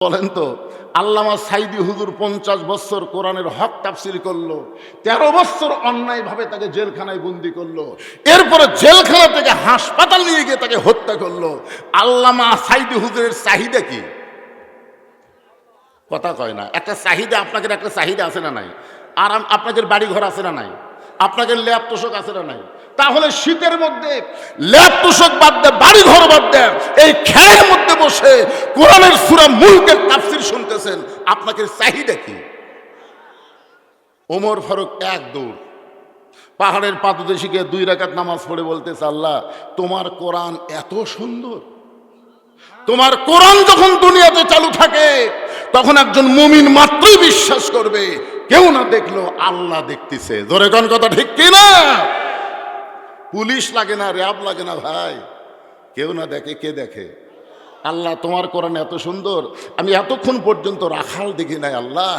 বলেন তো, আল্লামা সাইদি হুজুর 50 বছর কোরআনের হক তাফসীর করলো, 13 বছর অন্যায় ভাবে তাকে জেলখানায় বন্দি করলো, এরপরে জেলখানা থেকে হাসপাতাল নিয়ে গিয়ে তাকে হত্যা করলো। আল্লামা সাইদি হুজুরের চাহিদা কি? কথা কয় না। একটা চাহিদা, আপনাদের একটা চাহিদা আছে না নাই? আর আপনাদের বাড়ি ঘর আছে না নাই? আপনাদের ল্যাপ তোষক আছে না নাই? তাহলে শীতের মধ্যে ল্যাপ তোষক বাদ দেয়, বাড়ি ঘর বাদ দেয়, এই খেয়ের মধ্যে বসে কোরআনের সূরা মুলকের তাফসীর শুনতেছেন, আপনাদের চাহিদা কি? ওমর ফারুক এক দৌড় পাহাড়ের পাদদেশে গিয়ে 2 রাকাত নামাজ পড়ে বলতেছে, আল্লাহ তোমার কোরআন এত সুন্দর, তোমার কোরআন যখন দুনিয়াতে চালু থাকে তখন একজন মুমিন মাত্রই বিশ্বাস করবে, কেউ না দেখলো আল্লাহ দেখতেছে। জোরে কোন কথা ঠিক কি না? পুলিশ লাগে না, র্যাব লাগে না ভাই, কেউ না দেখে, কে দেখে? আল্লাহ তোমার কোরআন এত সুন্দর, আমি এতক্ষণ পর্যন্ত রাখাল দেখি নাই, আল্লাহ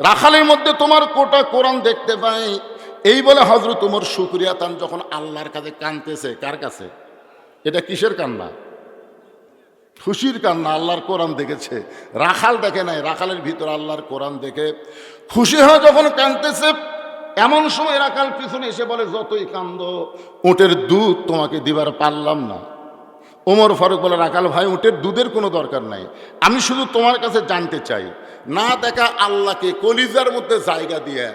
রাখালের মধ্যে তোমার কোটা কোরআন দেখতে পাই। এই বলে হযরত ওমর শুকরিয়া তান যখন আল্লাহর কাছে কাঁদতেছে। কার কাছে? এটা কিসের কান্না? খুশির কান্না। আল্লাহর কোরআন দেখেছে, রাখাল দেখে নাই। রাখালের ভিতর আল্লাহর কোরআন দেখে খুশি হয়ে যখন কাঁদতেছে, এমন সময় রাখাল পিছনে এসে বলে, যতই কান্দো উটের দুধ তোমাকে দিবার পারলাম না। ওমর ফারুক বলে, রাখাল ভাই উটের দুধের কোনো দরকার নাই, আমি শুধু তোমার কাছে জানতে চাই, না দেখা আল্লাহকে কলিজার মধ্যে জায়গা দিয়ে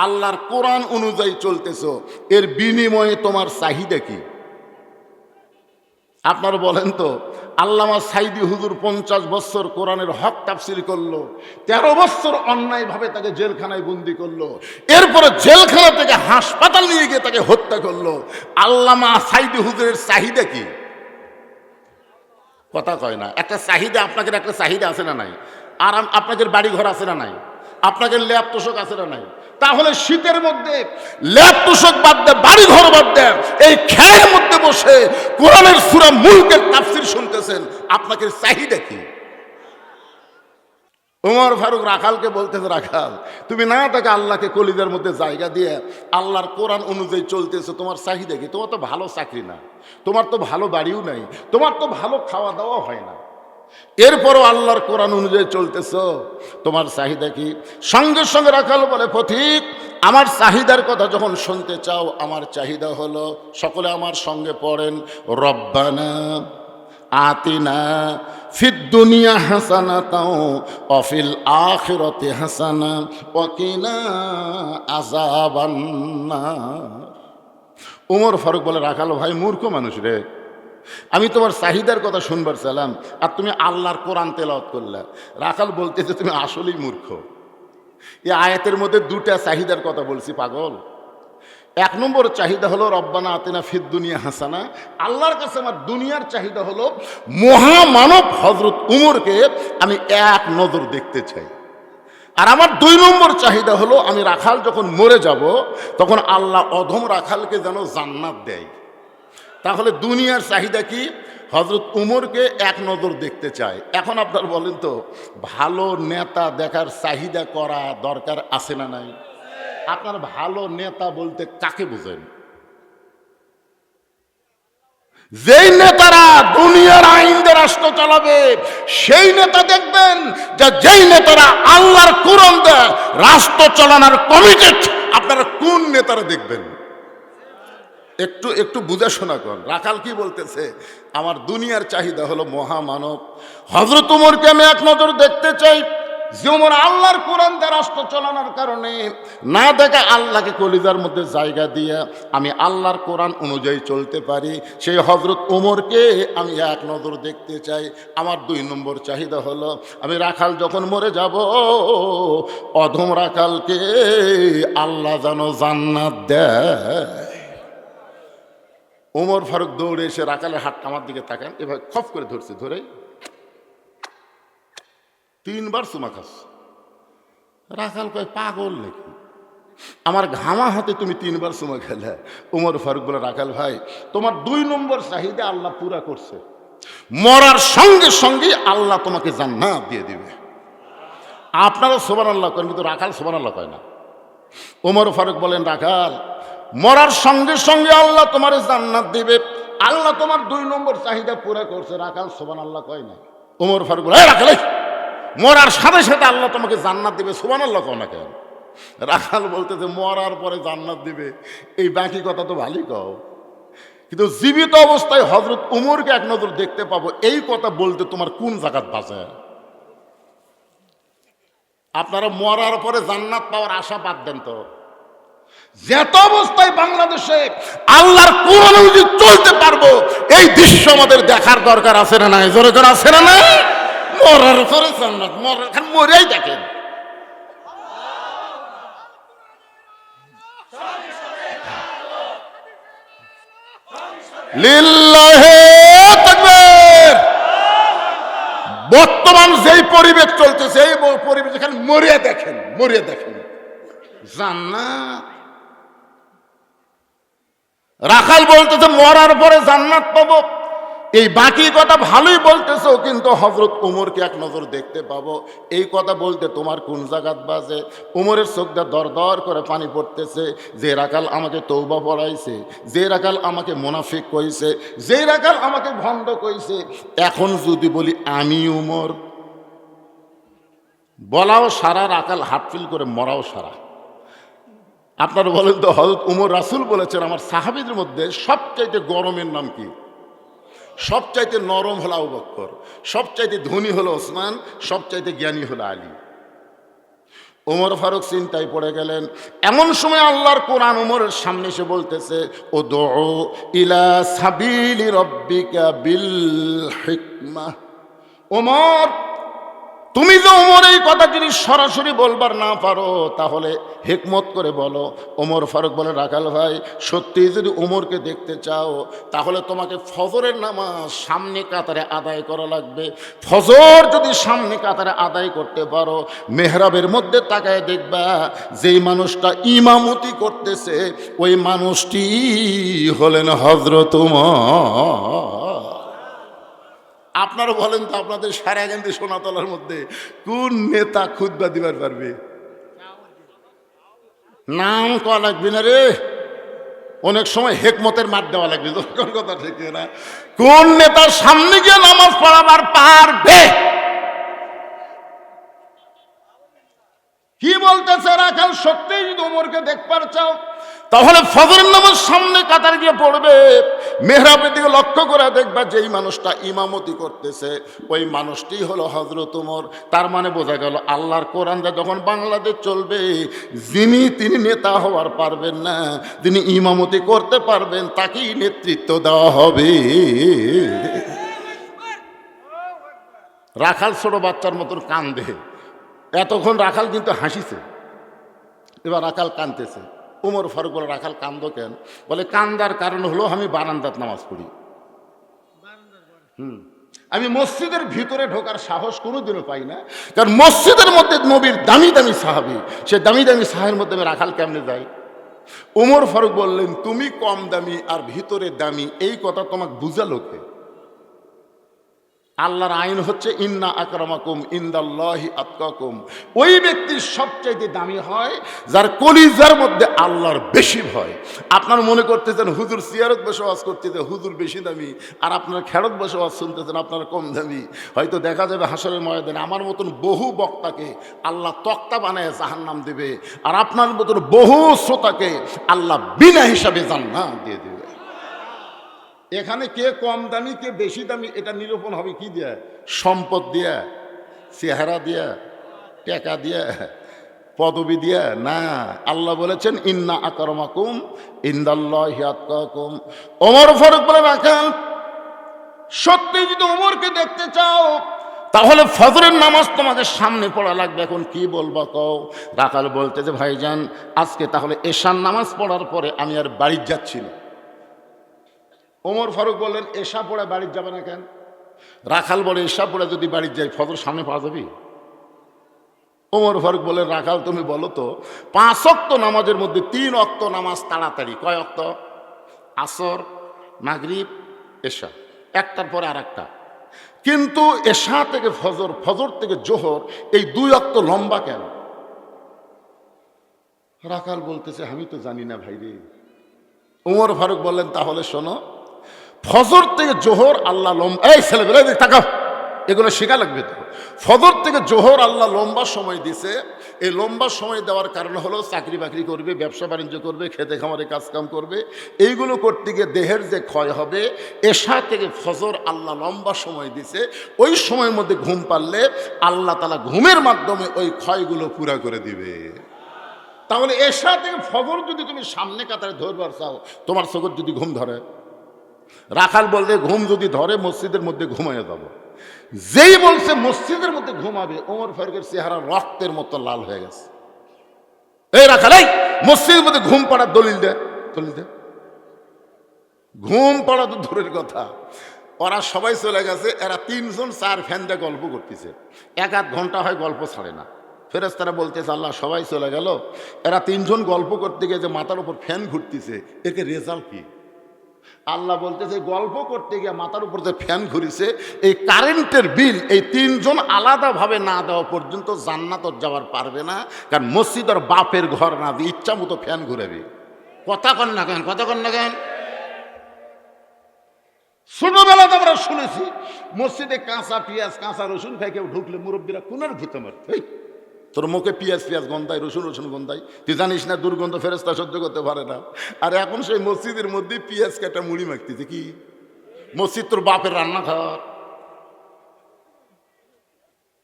আল্লাহর কোরআন অনুযায়ী চলতেছো, এর বিনিময়ে তোমার চাহিদা কি? আপনারা বলেন তো, আল্লামা সাইদি হুজুর 50 বছর কোরআনের হক তাফসীর করলো, 13 বছর অন্যায় ভাবে তাকে জেলখানায় বন্দি করলো, এরপরে জেলখানা থেকে হাসপাতাল নিয়ে গিয়ে তাকে হত্যা করলো। আল্লামা সাইদি হুজুরের চাহিদা কি? কথা কয় না। একটা চাহিদা, আপনাদের একটা চাহিদা আছে না নাই? আর আপনাদের বাড়ি ঘর আছে না নাই? আপনাদের ল্যাপ তোষক আছে না নাই? তাহলে শীতের মধ্যে ল্যাপ তোষক বাদ দেয়, বাড়ি ঘর বাদ দেয়, এই খেয়ের মধ্যে বসে কোরআনের সূরা মুলকের তাফসীর শুনতেছেন, আপনাদের চাহিদা কি? ওমর ফারুক রাখালকে বলতেছে, রাখাল তুমি না তাকে আল্লাহকে কলিজার মধ্যে জায়গা দিয়ে আল্লাহর কোরআন অনুযায়ী চলতেছো, তোমার চাহিদা কি? তোমার তো ভালো চাকরি না, তোমার তো ভালো বাড়িও নাই, তোমার তো ভালো খাওয়া দাওয়া হয় না, এরপরও আল্লাহর কোরআন অনুযায়ী চলতেছো, তোমার চাহিদা কি? সঙ্গে সঙ্গে রাখাল বলে, পথিক আমার চাহিদার কথা যখন শুনতে চাও, আমার চাহিদা হলো, সকলে আমার সঙ্গে পড়েন, রব্বানা আতিনা ফিদ দুনিয়া হাসানাতাও ওয়া ফিল আখিরাতি হাসানা ওয়া কিনা আযাবান নার। ওমর ফারুক বলে, রাখাল ভাই মূর্খ মানুষ রে, আমি তোমার চাহিদার কথা শুনবার চাইলাম আর তুমি আল্লাহর কোরআন তেলাওয়াত করলে। রাখাল বলতেছে, তুমি আসলেই মূর্খ। এই আয়াতের মধ্যে 2টা চাহিদার কথা বলছি পাগল। 1 নম্বর চাহিদা হলো রব্বানা আতিনা ফিদ দুনিয়া হাসানা, আল্লাহর কাছে আমার দুনিয়ার চাহিদা হলো মহামানব হযরত উমরকে আমি এক নজর দেখতে চাই। আর আমার 2 নম্বর চাহিদা হলো, আমি রাখাল যখন মরে যাব তখন আল্লাহ অধম রাখালকে যেন জান্নাত দেয়। তাহলে দুনিয়ার চাহিদা কি? হযরত উমরকে এক নজর দেখতে চায়। এখন আপনার বলেন তো, ভালো নেতা দেখার চাহিদা করা দরকার আছে না নাই? আপনার ভালো নেতা বলতে কাকে বোঝেন? যেই নেতারা দুনিয়ার আইন দিয়ে রাষ্ট্র চালাবে সেই নেতা দেখবেন, যেই নেতারা আল্লাহর কোরআন দিয়ে রাষ্ট্র চালানোর কমিটেড, আপনারা কোন নেতারা দেখবেন? একটু একটু বুঝে শোনা করেন। রাখাল কি বলতেছে? আমার দুনিয়ার চাহিদা হলো মহামানব হযরত উমরকে আমি এক নজর দেখতে চাই, যে উমর আল্লাহর কোরআন দিয়ে রাষ্ট্র চালানোর কারণে না দেখা আল্লাহকে কলিজার মধ্যে জায়গা দিয়ে আমি আল্লাহর কোরআন অনুযায়ী চলতে পারি, সেই হযরত উমরকে আমি এক নজর দেখতে চাই। আমার 2 নম্বর চাহিদা হলো, আমি রাখাল যখন মরে যাব অধম রাখালকে আল্লাহ যেন জান্নাত দেয়। ওমর ফারুক দৌড়ে এসে রাখালের হাতটা আমার দিকে তাকান, এভাবে খপ করে ধরছে, ধরে 3 বার চুমা খাস। রাখাল কয়, পাগল নাকি? আমার ঘামা হাতে তুমি 3 বার চুমা খেলে? ওমর ফারুক বলে, রাখাল ভাই তোমার 2 নম্বর চাহিদা আল্লাহ পুরা করছে, মরার সঙ্গে সঙ্গে আল্লাহ তোমাকে জান্নাত দিয়ে দিবে। আপনারা সুবহানাল্লাহ করেন, কিন্তু রাখাল সুবহানাল্লাহ কয় না। ওমর ফারুক বলেন, রাখাল মরার সঙ্গে সঙ্গে আল্লাহ তোমার জান্নাত দিবে, আল্লাহ তোমার 2 নম্বর চাহিদা পুরা করছে। রাখাল সুবহানাল্লাহ কয় না। ওমর ফারুক বলে, রাখাল মরার সাথে সাথে আল্লাহ তোমাকে জান্নাত দিবে, সুবহানাল্লাহ কও না কেন? রাখাল বলতেছে মরার পরে জান্নাত দিবে, এই বাকি কথা তো ভালোই কও, কিন্তু জীবিত অবস্থায় হযরত উমরকে এক নজর দেখতে পাবো, এই কথা বলতে তোমার কোন জায়গাত বাঁচে? আপনারা মরার পরে জান্নাত পাওয়ার আশা বাদ দেন তো। যেত অবস্থায় বাংলাদেশে আল্লাহর কোরআন অনুযায়ী চলতে পারবো, এই দৃশ্য আমাদের দেখার দরকার আছে না নাই? জোরে করে আছে না নাই? মরার পরে জান্নাত, মরেই দেখেন। লিল্লাহি তাকবীর। বর্তমান যেই পরিবেশ চলতেছে, এই পরিবেশ এখানে মরিয়া দেখেন, মরিয়া দেখেন জান্নাত। রাখাল বলতেছে মরার পরে জান্নাত পাবো, এই বাকি কথা ভালোই বলতেছো, কিন্তু হযরত উমরকে এক নজর দেখতে পাবো, এই কথা বলতে তোমার কোন জায়গাত বাজে? উমরের চোখটা দর দর করে পানি পড়তেছে। যে রাখাল আমাকে তওবা পড়াইছে, যে রাখাল আমাকে মুনাফিক কইছে, যে রাখাল আমাকে ভণ্ড কইছে, এখন যদি বলি আমি উমর, বলাও সারা, রাখাল হাতফিল করে মরাও সারা। আপনারা বলেন তো, হযরত উমর রাসূল বলেছেন আমার সাহাবীদের মধ্যে সবচাইতে গরমের নাম কি? সবচাইতে নরম হলো আবু বকর, সবচাইতে ধনী হলো ওসমান, সবচাইতে জ্ঞানী হলো আলী। ওমর ফারুক চিন্তায় পড়ে গেলেন। এমন সময় আল্লাহর কোরআন ওমরের সামনে এসে বলতেছে, উদউ ইলা সাবিলি রাব্বিকা বিল হিকমাহ। ওমর, তুমি যে ওমর এই কথা যদি সরাসরি বলবার না পারো, তাহলে হিকমত করে বলো। ওমর ফারুক বলে, রাখাল ভাই, সত্যি যদি ওমরকে দেখতে চাও, তাহলে তোমাকে ফজরের নামাজ সামনে কাতারে আদায় করা লাগবে। ফজর যদি সামনে কাতারে আদায় করতে পারো, মেহরাবের মধ্যে তাকায় দেখবা যেই মানুষটা ইমামতি করতেছে, ওই মানুষটি হলেন হযরত উমর। আপনারা বলেন তো, আপনাদের সারাগান্ধী সোনাতলার মধ্যে কোন নেতা খুতবা দিবার পারবে? নাম কওয়া লাগবে না রে, অনেক সময় হেকমতের মার দেওয়া লাগবে। কোন কথা ঠিক না? কোন নেতার সামনে গিয়ে নামাজ পড়াবার পারবে? কি বলতেছে রাখাল, সত্যিই যদি ওমরকে দেখবার চাও, তাহলে ফজরের নামাজ সামনে কাতার গিয়ে পড়বে, মেহরাবের দিকে লক্ষ্য করে দেখবা যেই মানুষটা ইমামতি করতেছে, ওই মানুষটি হলো হযরত ওমর। তার মানে বোঝা গেল, আল্লাহর কোরআনটা যখন বাংলাদেশ চলবে, তিনি নেতা হওয়ার পারবেন না, তিনি ইমামতি করতে পারবেন, তাকেই নেতৃত্ব দেওয়া হবে। রাখাল ছোট বাচ্চার মতন কান্দে। এতক্ষণ রাখাল কিন্তু হাসিছে, এবার রাখাল কাঁদতেছে। উমর ফারুক বলে, রাখাল কান্দো কেন? বলে, কান্দার কারণ হলো আমি বারান্দাত নামাজ পড়ি। আমি মসজিদের ভিতরে ঢোকার সাহস কোনোদিনও পাই না, কারণ মসজিদের মধ্যে নবীর দামি দামি সাহাবী, সে দামি দামি সাহাবের মধ্যে আমি রাখাল কেমনে যাই? উমর ফারুক বললেন, তুমি কম দামি আর ভিতরে দামি, এই কথা তোমাকে বুঝালো কে? আল্লাহর আইন হচ্ছে ইন্না আকরামাকুম ইনদাল্লাহি আতকাকুম। ওই ব্যক্তির সবচাইতে দামি হয় যার কলিজার মধ্যে আল্লাহর বেশি ভয়। আপনারা মনে করতেছেন হুজুর সিয়ারত বসে ওয়াজ করতেছে, হুজুর বেশি দামি, আর আপনারা খেরত বসে ওয়াজ শুনতেছেন, আপনারা কম দামি। হয়তো দেখা যাবে হাসরের ময়দানে আমার মতন বহু বক্তাকে আল্লাহ তক্তা বানায় জাহান্নাম দেবে, আর আপনার মতন বহু শ্রোতাকে আল্লাহ বিনা হিসাবে জান্নাত দিয়ে দেবে। এখানে কে কম দামি কে বেশি দামি এটা নিরূপণ হবে কি দিয়া? সম্পদ দিয়া, চেহারা দিয়া, টাকা দিয়া, পদবি দিয়া না। আল্লাহ বলেছেন ইন্না আকরামাকুম ইনদাল্লাহি আতকাকুম। ওমর ফারুক বলে, রাখাল, সত্যি যদি ওমরকে দেখতে চাও, তাহলে ফজরের নামাজ তোমাকে সামনে পড়া লাগবে। এখন কি বলবা কও? রাখাল বলতে যে, ভাইজান, আজকে তাহলে এশার নামাজ পড়ার পরে আমি আর বাড়ি যাচ্ছি না। ওমর ফারুক বললেন, এশা পড়ে বাড়ি যাবে না কেন? রাখাল বলে, এশা পড়ে যদি বাড়ি যাই ফজর সামনে পাওয়া যাবে? ওমর ফারুক বলেন, রাখাল, তুমি বলো তো, 5 ওয়াক্ত নামাজের মধ্যে 3 ওয়াক্ত নামাজ তাড়াতাড়ি, কয় ওয়াক্ত? আসর, মাগরিব, এশা, একটার পরে আর একটা। কিন্তু এশা থেকে ফজর, ফজর থেকে জোহর, এই 2 ওয়াক্ত লম্বা কেন? রাখাল বলতেছে, আমি তো জানি না ভাই রে। ওমর ফারুক বললেন, তাহলে শোনো, ফজর থেকে জোহর আল্লাহ লম্বা। এই ছেলেবেলা তাকাও, এগুলো শেখা লাগবে তো। ফজর থেকে জোহর আল্লাহ লম্বা সময় দিছে। এই লম্বা সময় দেওয়ার কারণ হলো চাকরি বাকরি করবে, ব্যবসা বাণিজ্য করবে, খেতে খামারে কাজকাম করবে, এইগুলো করতে গিয়ে দেহের যে ক্ষয় হবে। এশা থেকে ফজর আল্লাহ লম্বা সময় দিছে, ওই সময়ের মধ্যে ঘুম পারলে আল্লাহ তাআলা ঘুমের মাধ্যমে ওই ক্ষয়গুলো পুরা করে দিবে। তাহলে এশা থেকে ফজর যদি তুমি সামনে কাতারে ধরবার চাও, তোমার চোখের যদি ঘুম ধরে, রাখাল বলতে ঘুম যদি ধরে মসজিদের মধ্যে ঘুমাইয়া যাব। যেই বলছে মসজিদের মধ্যে ঘুমাবে, ওমর ফারুকের চেহারা রক্তের মতো লাল হয়ে গেছে। এই রাখাল, এই মসজিদের মধ্যে ঘুম পড়ার দলিল দে, দলিল দে। ঘুম পড়া তো দূরের কথা, ওরা সবাই চলে গেছে। এরা তিনজন চার ফ্যানটা গল্প করতেছে, 1-8 ঘন্টা হয় গল্প ছাড়ে না। ফেরেশতারা বলতেছে আল্লাহ সবাই চলে গেল, এরা তিনজন গল্প করতে গিয়ে যে মাথার উপর ফ্যান ঘুরতেছে, একে রেজাল্ট কি? আল্লাহ বলতেছে গল্প করতে গিয়ে মাথার উপর যে ফ্যান ঘুরিছে, এই কারেন্টের বিল এই তিনজন আলাদাভাবে না দেওয়া পর্যন্ত জান্নাত যাওয়ার পারবে না। কারণ মসজিদের বাপের ঘর না, দিয়ে ইচ্ছা মতো ফ্যান ঘুরাবে। কথা কন না কেন, কথা কন না কেন? ছোটবেলাতে আমরা শুনেছি মসজিদে কাঁচা পেঁয়াজ কাঁচা রসুন খাই কেউ ঢুকলে মুরব্বীরা কোনার ভূতে মারত। তোর মুখে পেঁয়াজ পেঁয়াজ গন্ধায়, রসুন রসুন গন্ধায়, তুই জানিস না দুর্গন্ধ ফেরেশতা সহ্য করতে পারে না। আর এখন সেই মসজিদের মধ্যে পেঁয়াজ কাটা মুড়ি মাখতেছে। কি মসজিদ তোর বাপের রান্নাঘর?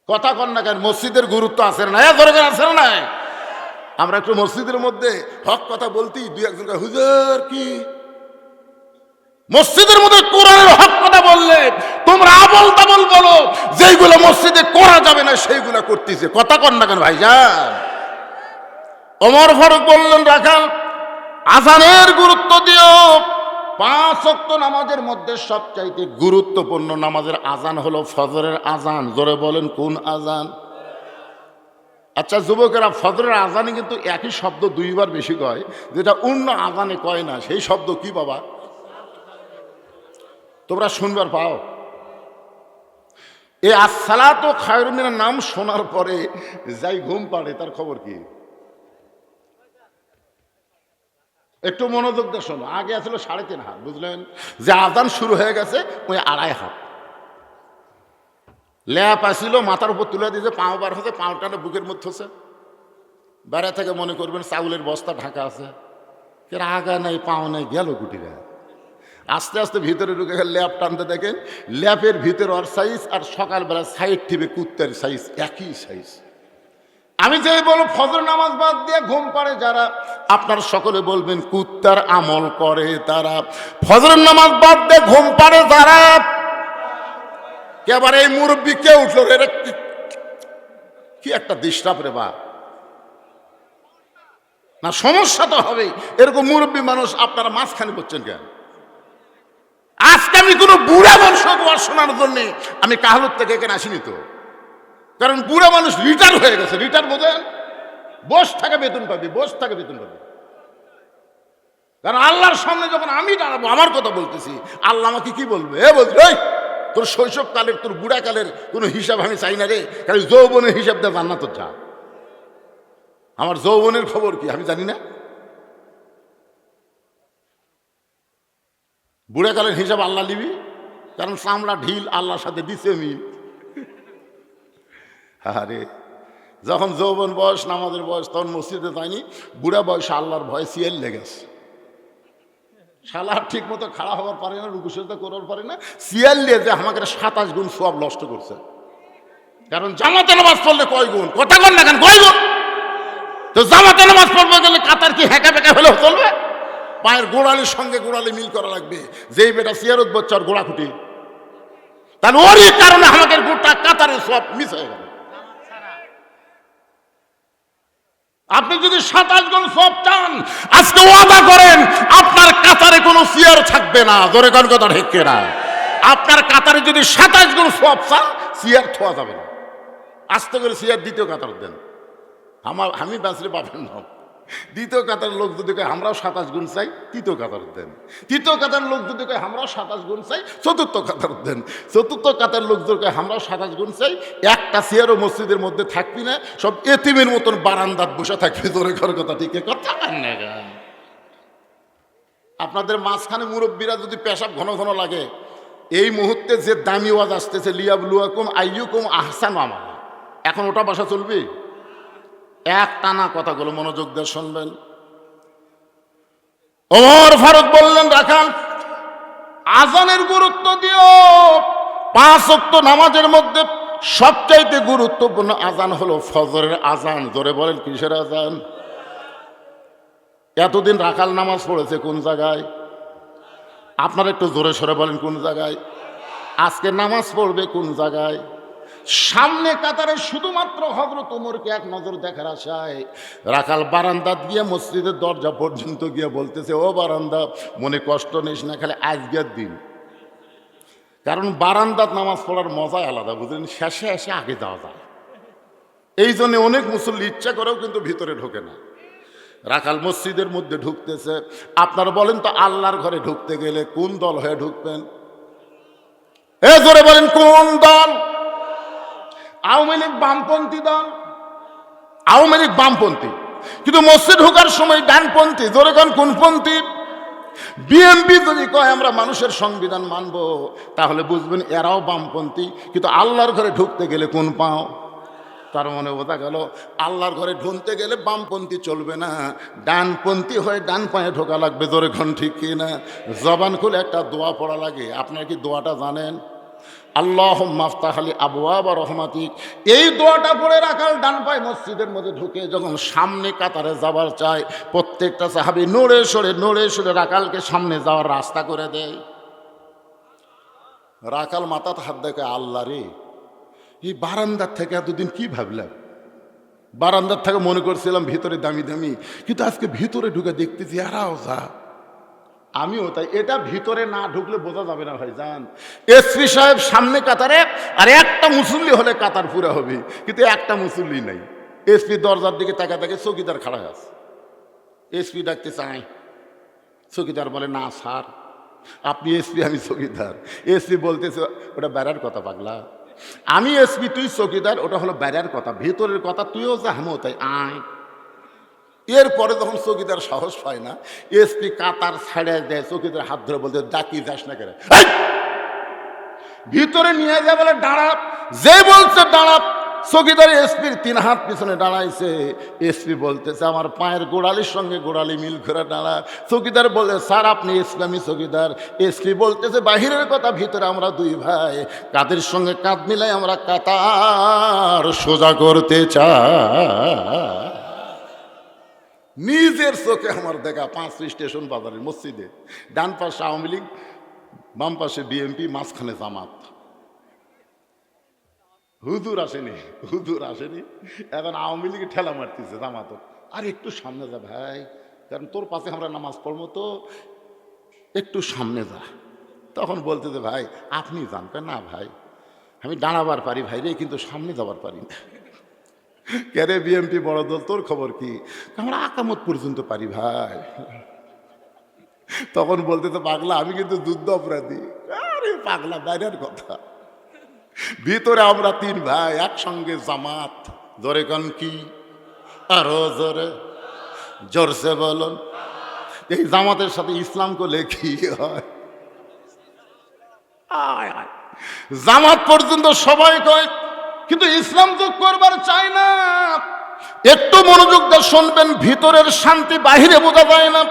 কথা কন না কেন? মসজিদের গুরুত্ব আছে না, দরকার আছে না? আমরা একটু মসজিদের মধ্যে হক কথা বলতেই 2-1 জন হুজুর কি মসজিদের মধ্যে কোরআনের হক কথা বললে তোমরা আবল তাবল বলো, যেইগুলো মসজিদে করা যাবে না সেইগুলো করতেছে। কথা কন না কেন ভাইজান? ওমর ফারুক বললেন রাখাল আজানের গুরুত্ব দিও। 5 ওয়াক্ত নামাজের মধ্যে সবচাইতে গুরুত্বপূর্ণ নামাজের আজান হলো ফজরের আজান। জোরে বলেন কোন আজান? আচ্ছা যুবকেরা, ফজরের আজানে কিন্তু একই শব্দ 2 বার বেশি কয়, যেটা অন্য আজানে কয় না। সেই শব্দ কি বাবা? তোমরা শুনবার পাও? এই আসসালাতু খায়রুম মিনান নাম শোনার পরে যাই ঘুম পাড়ে, তার খবর কি? একটু মনোযোগ দিয়ে শোনো। আগে আসছিল 3.5 হাত, বুঝলেন? যে আজান শুরু হয়ে গেছে ওই 2.5 হাত ল্যাপ আসিল, মাথার উপর তুলে দিয়েছে, পাও বার হচ্ছে, পাওটানে বুকের মধ্যে হচ্ছে। বেড়া থেকে মনে করবেন চাউলের বস্তা ঢাকা আছে, আগা নেই পাও নেই, গেল গুটিরা। আস্তে আস্তে ভিতরে ঢুকে গেলে ল্যাপ টানতে দেখেন, ল্যাপের ভিতরে ওর সাইজ আর সকালবেলা সাইড টিপে কুত্তার সাইজ একই সাইজ। আমি যেই বলবো ফজর নামাজ বাদ দিয়ে ঘুম পাড়ে যারা, আপনার সকলে বলবেন কুত্তার আমল করে তারা। ফজর নামাজ বাদ দিয়ে ঘুম পাড়ে যারা, এবার এই মুরব্বী কে উঠলো রে, কি একটা ডিস্টার্ব রে বা না, সমস্যা তো হবেই। এরকম মুরব্বী মানুষ আপনারা মাঝখানে করছেন কেন? আজকে আমি কোনো বুড়া মানুষের ওয়াজ শোনার জন্য আমি কাহালুর থেকে এখানে আসিনি তো। কারণ বুড়া মানুষ রিটায়ার হয়ে গেছে। রিটায়ার বোঝেন? বস থাকে বেতন পাবি, বস থাকে বেতন পাবি। কারণ আল্লাহর সামনে যখন আমি দাঁড়াবো, আমার কথা বলতেছি, আল্লাহ আমাকে কি বলবে? এ বলবে এই তোর শৈশবকালের তোর বুড়াকালের কোনো হিসাব আমি চাই না রে, কারণ যৌবনের হিসাব দেওয়া জান্নাত যা। আমার যৌবনের খবর কি আমি জানি না? বুড়াকালের হিসাব আল্লাহ নিবি, কারণ চামড়া ঢিল আল্লাহর সাথে দিছে মিল। আরে যখন যৌবন বয়স, নামাজের বয়স, তখন মসজিদে যায়নি। বুড়া বয়সে আল্লাহর ভয় সিয়াল লেগেছে। শালার ঠিক মতো খাড়া হওয়ার পারে না, রুকু সেজদা করার পারে না, সিয়াল নিয়ে যে আমাকে 27 গুণ সওয়াব নষ্ট করছে। কারণ জামাতে নামাজ পড়লে কয় গুণ? কথা বল না কেন? কয় গুণ? তো জামাতে নামাজ পড়বে গেলে কাতার কি হ্যাঁকা বেঁকা হলেও চলবে? পায়ের গোড়ালির সঙ্গে গোড়ালি মিল করা লাগবে। যেই বেটা সিয়ারত বচ্চার গোড়া খুঁটি, তাহলে ওরই কারণে আমাদের গোটা কাতারের সব মিস হয়ে গেল। আপনি যদি 27 গুণ সব চান, আজকে ওয়াদা করেন আপনার কাতারে কোনো সিয়ার থাকবে না। জোরে কোন কথা ঠিক না? আপনার কাতারে যদি 27 গুণ সব চান, সিয়ার থোয়া যাবে না। আস্তে করে সিয়ার দ্বিতীয় কাতার দেন। আমি বাঁচলে পাবেন না। দ্বিতীয় কাতার লোক যদি কয় আমরাও 27 গুণ চাই, তৃতীয় কাতার দেন। তৃতীয় কাতার লোক যদি কয় আমরাও 27 গুণ চাই, চতুর্থ কাতার দেন। চতুর্থ কাতার লোক যদি কয় আমরাও 27 গুণ চাই, একটা চেয়ারও মসজিদের মধ্যে থাকবি না, সব এতিমের মতন বারান্দাত বসে থাকবি। জোরে ঘর কথা ঠিক কথা না? আপনাদের মাঝখানে মুরব্বীরা যদি পেশাব ঘন ঘন লাগে, এই মুহূর্তে যে দামি ওয়াজ আসতেছে লিয়াবলুয়াকুম আইয়ুকুম আহসানু আমালা, এখন ওটা ভাষা চলবে? এক টানা কথাগুলো মনোযোগ দিয়ে শুনবেন। ওমর ফারুক বললেন, রাখাল আজানের গুরুত্ব দিও। 5 ওয়াক্ত নামাজের মধ্যে সবচাইতে গুরুত্বপূর্ণ আজান হলো ফজরের আজান। জোরে বলেন কিসের আজান? এতদিন রাখাল নামাজ পড়েছে কোন জায়গায়? আপনারা একটু জোরে সরে বলেন কোন জায়গায়? আজকে নামাজ পড়বে কোন জায়গায়? সামনে কাতারে শুধুমাত্র হযরত ওমরকে এক নজর দেখার আশায় রাখাল বারান্দা দিয়ে মসজিদের দরজা পর্যন্ত গিয়ে বলতেছে, ও বারান্দা, মনে কষ্ট নিস না, খালি আজকের দিন। কারণ বারান্দাত নামাজ পড়ার মজাই আলাদা, বুঝলেন? শেষে এসে আগে যাওয়া যায়। এই জন্য অনেক মুসল্লি ইচ্ছা করেও কিন্তু ভিতরে ঢোকে না। রাখাল মসজিদের মধ্যে ঢুকতেছে। আপনারা বলেন তো, আল্লাহর ঘরে ঢুকতে গেলে কোন দল হয়ে ঢুকবেন? এ জোরে বলেন কোন দল? আওয়ামী লীগ বামপন্থী দল, আওয়ামী লীগ বামপন্থী, কিন্তু মসজিদ ঢোকার সময় ডানপন্থী। জোরে কোন কোনপন্থী? বিএনপি যদি কয় আমরা মানুষের সংবিধান মানব, তাহলে বুঝবেন এরাও বামপন্থী, কিন্তু আল্লাহর ঘরে ঢুকতে গেলে কোন পাও? তার মনে বোঝা গেল আল্লাহর ঘরে ঢুকতে গেলে বামপন্থী চলবে না, ডানপন্থী হয়ে ডান পায়ে ঢোকা লাগবে। জোরে কোন ঠিক কি না? জবান খুলে একটা দোয়া পড়া লাগে। আপনারা কি দোয়াটা জানেন? আল্লাহুম্মা আফতাহ লি আবওয়াব রহমাতিক। এই দোয়াটা পড়ে রাখাল ডান পায়ে মসজিদের মধ্যে ঢুকে যখন সামনে কাতারে যাবার চায়, প্রত্যেকটা সাহাবী নড়ে সরে রাখালকে সামনে যাওয়ার রাস্তা করে দেয়। রাখাল মাথাতে হাত দেখে, আল্লাহ রে, এই বারান্দার থেকে এতদিন কি ভাবলাম? বারান্দার থেকে মনে করছিলাম ভিতরে দামি দামি, কিন্তু আজকে ভিতরে ঢুকে দেখতেছি এরাও যা, আমিও তাই। এটা ভিতরে না ঢুকলে বোঝা যাবে না ভাইজান। এসপি সাহেব সামনে কাতারে, আর একটা মুসল্লি হলে কাতার পুরা হবে, কিন্তু একটা মুসল্লি নাই। এসপি দরজার দিকে তাকা তাকে চৌকিদার খাড়া আছে। এসপি ডাকতে চায়, চৌকিদার বলে, না স্যার, আপনি এসপি, আমি চৌকিদার। এসপি বলতেছে, ওটা বেড়ার কথা পাগলা, আমি এসপি তুই চৌকিদার, ওটা হলো বেড়ার কথা, ভেতরের কথা তুইও যা আমিও তাই, আয়। এরপরে যখন চৌকিদার সাহস পায় না, এসপি কাতার ছাড়ে দেয়, চৌকিদার হাত ধরে বলতে, ডাকি যাস না কেন, ভিতরে নিয়ে যায়, বলে দাঁড়া। যে বলছে দাঁড়া, চৌকিদার এসপির 3 হাত পিছনে দাঁড়াইছে। এসপি বলতেছে, আমার পায়ের গোড়ালির সঙ্গে গোড়ালি মিল করে দাঁড়া। চৌকিদার বলে, স্যার আপনি এসপি, আমি চৌকিদার। এসপি বলতেছে, বাহিরের কথা, ভিতরে আমরা 2 ভাই, কাদের সঙ্গে কাঁধ মিলাই আমরা কাতার সোজা করতে চাই। নিজের চোখে আমার দেখা 5 স্টেশন বাজারের মসজিদে ডান পাশে আওয়ামী লীগ, বাম পাশে বিএনপি, মাঝখানে জামাত। হুজুর আসেনি, এখন আওয়ামী লীগে ঠেলা মারতেছে জামাত, আর একটু সামনে যা ভাই, কারণ তোর পাশে আমরা নামাজ পড়বো, তো একটু সামনে যা। তখন বলতেছে, ভাই আপনি যান। না ভাই, আমি দাঁড়াবার পারি ভাই রে, কিন্তু সামনে যাবার পারি না। কেরে বিএনপি বড় দল, তোর খবর কি? আমরা আকামত পর্যন্ত পারি ভাই। তখন বলতেছে, পাগলা আমি কিন্তু যুদ্ধ অপরাধী। আরে পাগলা, বাইরের কথা, ভিতরে আমরা 3 ভাই একসঙ্গে জামাত। জোরে কান কি? আরো জোরে, জোরসে বলুন। এই জামাতের সাথে ইসলাম করলে কি হয়? জামাত পর্যন্ত সবাই কয়, কিন্তু ইসলাম যোগ করবার চায় না। একটু মনোযোগ দিয়ে শুনবেন, ভিতরের শান্তি বাহিরে বোঝা যায় না।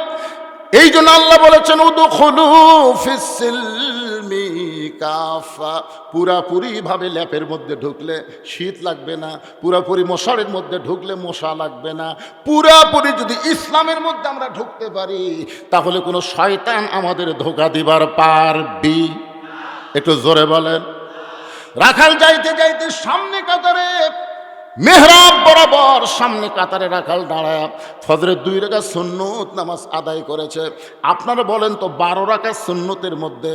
এই জন্য আল্লাহ বলেছেন, উদখুলু ফিস-সিলমি কাফা। পুরাপুরি ভাবে ল্যাপের মধ্যে ঢুকলে শীত লাগবে না, পুরাপুরি মশারের মধ্যে ঢুকলে মশা লাগবে না। পুরাপুরি যদি ইসলামের মধ্যে আমরা ঢুকতে পারি, তাহলে কোনো শয়তান আমাদের ধোঁকা দিবার পারবি? একটু জোরে বলেন। রাখাল যাইতে যাইতে সামনে কাতারে, মেহরাব বরাবর সামনে কাতারে রাখাল দাঁড়ায় ফজরের 2 রাকাত সুন্নত নামাজ আদায় করেছে। আপনারা বলেন তো, 12 রাকাত সুন্নতের মধ্যে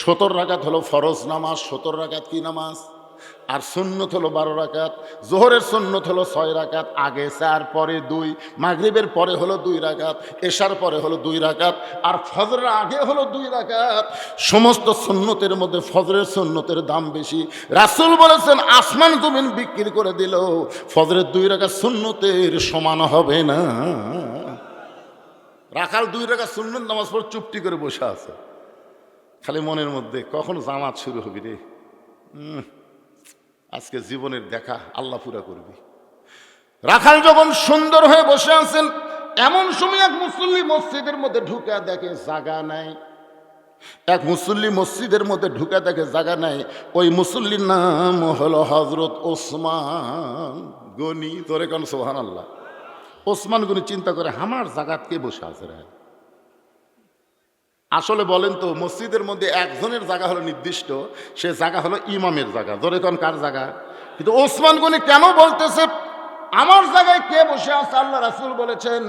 17 রাকাত হলো ফরজ নামাজ, 17 রাকাত কি নামাজ? আর সুন্নত হলো 12 রাকাত। জোহরের সুন্নত হলো 6 রাকাত, আগে 4 পরে 2, মাগরিবের পরে হলো 2 রাকাত, এশার পরে হলো 2 রাকাত, আর ফজরের আগে হলো 2 রাকাত। সমস্ত সুন্নতের মধ্যে ফজরের সুন্নতের দাম বেশি। রাসূল বলেছেন, আসমান জমিন বিক্রি করে দিল ফজরের 2 রাকাত সুন্নতের সমান হবে না। রাখাল 2 রাকাত সুন্নত নামাজ পড়ে চুপটি করে বসে আছে। খালি মনের মধ্যে কখন জামাত শুরু হবি রে, আজকে জীবনের দেখা আল্লাহ পুরা করবি। রাখাল যখন সুন্দর হয়ে বসে আছেন, এমন সময় এক মুসল্লি মসজিদের মধ্যে ঢুকে দেখে জায়গা নাই। এক মুসল্লি মসজিদের মধ্যে ঢুকে দেখে জায়গা নাই। ওই মুসল্লির নাম হলো হযরত ওসমান গনি। তোরে কোন সুবহানাল্লাহ। ওসমান গনি চিন্তা করে, আমার জায়গাত কে বসে আছে রে? আসলে বলেন তো, মসজিদের মধ্যে একজনের জায়গা হলো নির্দিষ্ট, সে জায়গা হলো ইমামের জায়গা। ধরে কোন কার জায়গা? কিন্তু ওসমান গনি কেন বলতেছে আমার জায়গায় কে বসে আছে? আল্লাহ রাসূল বলেছেন,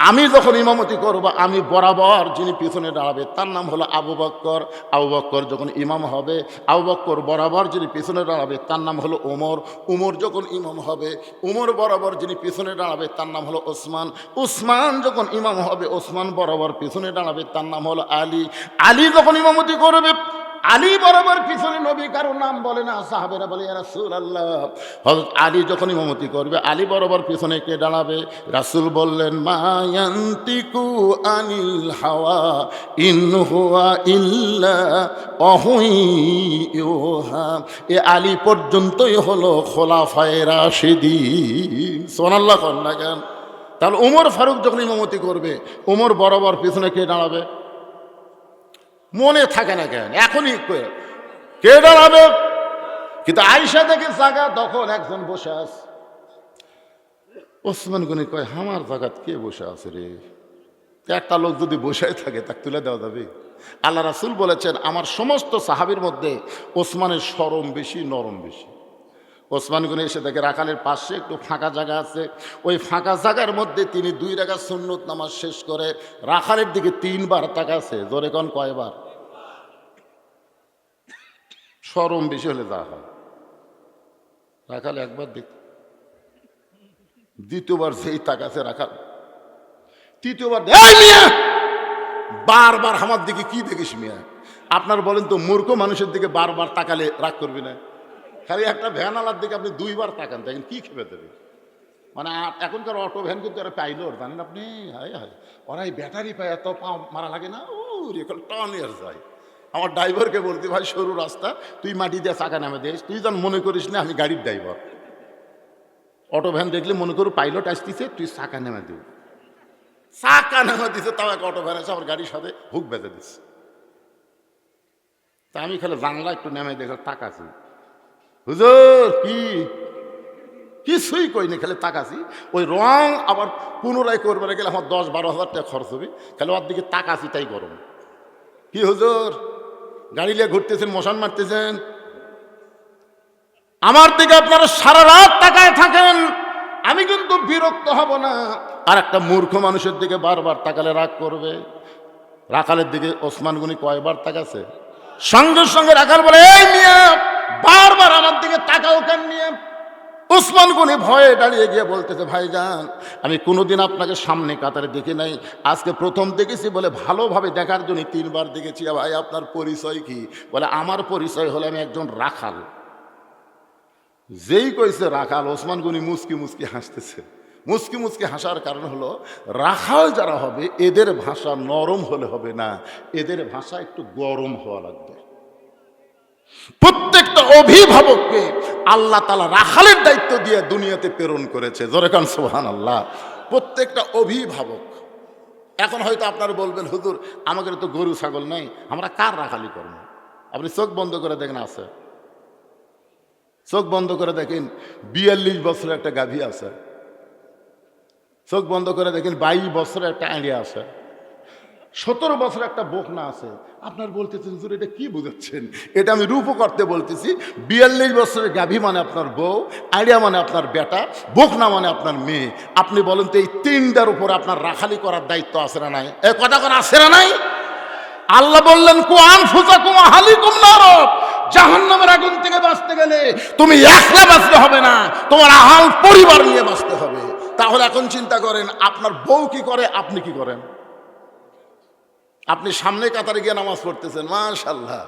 আমি যখন ইমামতি করব, আমি বরাবর যিনি পিছনে দাঁড়াবে তার নাম হলো আবু বকর। আবু বকর যখন ইমাম হবে, আবু বকর বরাবর যিনি পিছনে দাঁড়াবে তার নাম হলো ওমর। উমর যখন ইমাম হবে, উমর বরাবর যিনি পিছনে দাঁড়াবে তার নাম হলো ওসমান। উসমান যখন ইমাম হবে, ওসমান বরাবর পিছনে দাঁড়াবে তার নাম হলো আলী। আলী যখন ইমামতি করবে, আলী বরাবর পিছনে, নবী কারো নাম বলে না, সাহাবেরা বলে ইয়া রাসূলুল্লাহ। হযরত আলী যখন ইমামতি করবে, আলী বরাবর পিছনে কে দাঁড়াবে? রাসূল বললেন, মা ইয়ান্তিকু আনিল হাওয়া ইন হুয়া ইল্লা ওয়াহয়ুহা। এ আলী পর্যন্তই হলো খোলাফায়ে রাশিদিন। সুবহানাল্লাহ কন না কেন? তাহলে ওমর ফারুক যখন ইমামতি করবে, ওমর বরাবর পিছনে কে দাঁড়াবে? মনে থাকে না কেন? এখনই কে দাঁড়াবে? কিন্তু আয়েশা দেখে জায়গা, তখন একজন বসে আছে। ওসমান গনি কয়, আমার জায়গাত কে বসে আছে রে? একটা লোক যদি বসে থাকে তাকে তুলে দেওয়া যাবে? আল্লাহ রাসূল বলেছেন, আমার সমস্ত সাহাবীর মধ্যে ওসমানের শরম বেশি, নরম বেশি। ওসমান গনি এসে দেখে রাখালের পাশে একটু ফাঁকা জায়গা আছে। ওই ফাঁকা জায়গার মধ্যে তিনি 2 রাকাত সুন্নত নামাজ শেষ করে রাখালের দিকে 3 বার তাকাছে। জোরে কোন কয়বার? শরম বেশি হলে যা হয়। রাখাল একবার দেখ, দ্বিতীয়বার যেই তাকাছে রাখাল, তৃতীয়বার বারবার আমার দিকে কি দেখিস মিয়া? আপনার বলেন তো, মূর্খ মানুষের দিকে বারবার তাকালে রাগ করবি না? খালি একটা ভ্যানালার দিকে আপনি 2 বার তাকান, দেখেন কি খেপে দেবে। মানে এখনকার অটো ভ্যান কিন্তু এরা পাইলট, জানেন আপনি? হায় হায়, ওরা এই ব্যাটারি পায় এত পা মারা লাগে না, ও রেখল টনের যায়। আমার ড্রাইভারকে বলতে, ভাই সরু রাস্তা, তুই মাটি দিয়ে চাকা নামে দিস, তুই যেন মনে করিস না আমি গাড়ির ড্রাইভার। অটো ভ্যান দেখলে মনে করু পাইলট আসতেছে, তুই চাকা নেমে দিবি। চাকা নেমে দিছে, তাও এক অটো ভ্যান আছে আমার গাড়ির সাথে হুক বেঁধে দিচ্ছে। তা আমি খালি জানলা একটু নেমে দেখে তাকাছি, হুজুর কি কিছুই কইনি, খালি তাকাছি। ওই রং আবার পুনরায় করবে গেলে আমার 10-12 হাজার টাকা খরচ হবে, খালি ওর দিকে তাকাছি, তাই গরম। কি হুজুর, গাড়ি নিয়ে ঘুরতেছেন, মশান মারতেছেন, আমার দিকে আপনারা সারা রাত তাকায় থাকেন, আমি কিন্তু বিরক্ত হব না। আর একটা মূর্খ মানুষের দিকে বারবার তাকালে রাগ করবে। রাখালের দিকে ওসমান গনি কয়বার তাকাছে? সঙ্গে সঙ্গে রাখাল বলে, এই মিয়া বারবার আমার দিকে তাকাও কেন নিয়ে? ওসমান গনি ভয়ে দাঁড়িয়ে গিয়ে বলতেছে, ভাইজান আমি কোনোদিন আপনাকে সামনে কাতারে দেখি নাই, আজকে প্রথম দেখেছি বলে ভালোভাবে দেখার জন্য 3 বার দেখেছি। ভাই আপনার পরিচয় কি? বলে, আমার পরিচয় হলো আমি একজন রাখাল। যেই কইছে রাখাল, ওসমান গনি মুচকি মুচকি হাসতেছে। মুচকি মুচকি হাসার কারণ হলো, রাখাল যারা হবে এদের ভাষা নরম হলে হবে না, এদের ভাষা একটু গরম হওয়া লাগবে। প্রত্যেকটা অভিভাবককে আল্লাহ তাআলা রাখালের দায়িত্ব দিয়ে দুনিয়াতে প্রেরণ করেছে। জোরে কান সুবহানাল্লাহ। প্রত্যেকটা অভিভাবক। এখন হয়তো আপনারা বলবেন, হুজুর আমাদের তো গরু ছাগল নাই, আমরা কার রাখালি করব? আপনি চোখ বন্ধ করে দেখেন, আছে। চোখ বন্ধ করে দেখেন 42 বছরের একটা গাভী আছে। চোখ বন্ধ করে দেখেন 22 বছরের একটা আঁড়িয়া আছে। 17 বছর একটা বকনা আছে। আপনার বলতেছেন, হুজুর এটা কি বুঝাচ্ছেন? এটা আমি রূপ করতে বলতেছি। 42 বছরের গাভী মানে আপনার বউ, আইডিয়া মানে আপনার বেটা, বকনা মানে আপনার মেয়ে। আপনি বলেন তো, এই 3টার উপর আপনার রাখালি করার দায়িত্ব আছে না নাই? এই কথা কোন আছে না নাই? আল্লাহ বললেন, কু আনফুসাকুম আহলিকুম নার, জাহান্নামের আগুন থেকে বাঁচতে গেলে তুমি একলা বাঁচতে হবে না, তোমার আহাল পরিবার নিয়ে বাঁচতে হবে। তাহলে এখন চিন্তা করেন, আপনার বউ কি করে, আপনি কি করেন? আপনি সামনে কাতারে গিয়ে নামাজ পড়তেছেন, মাশাআল্লাহ,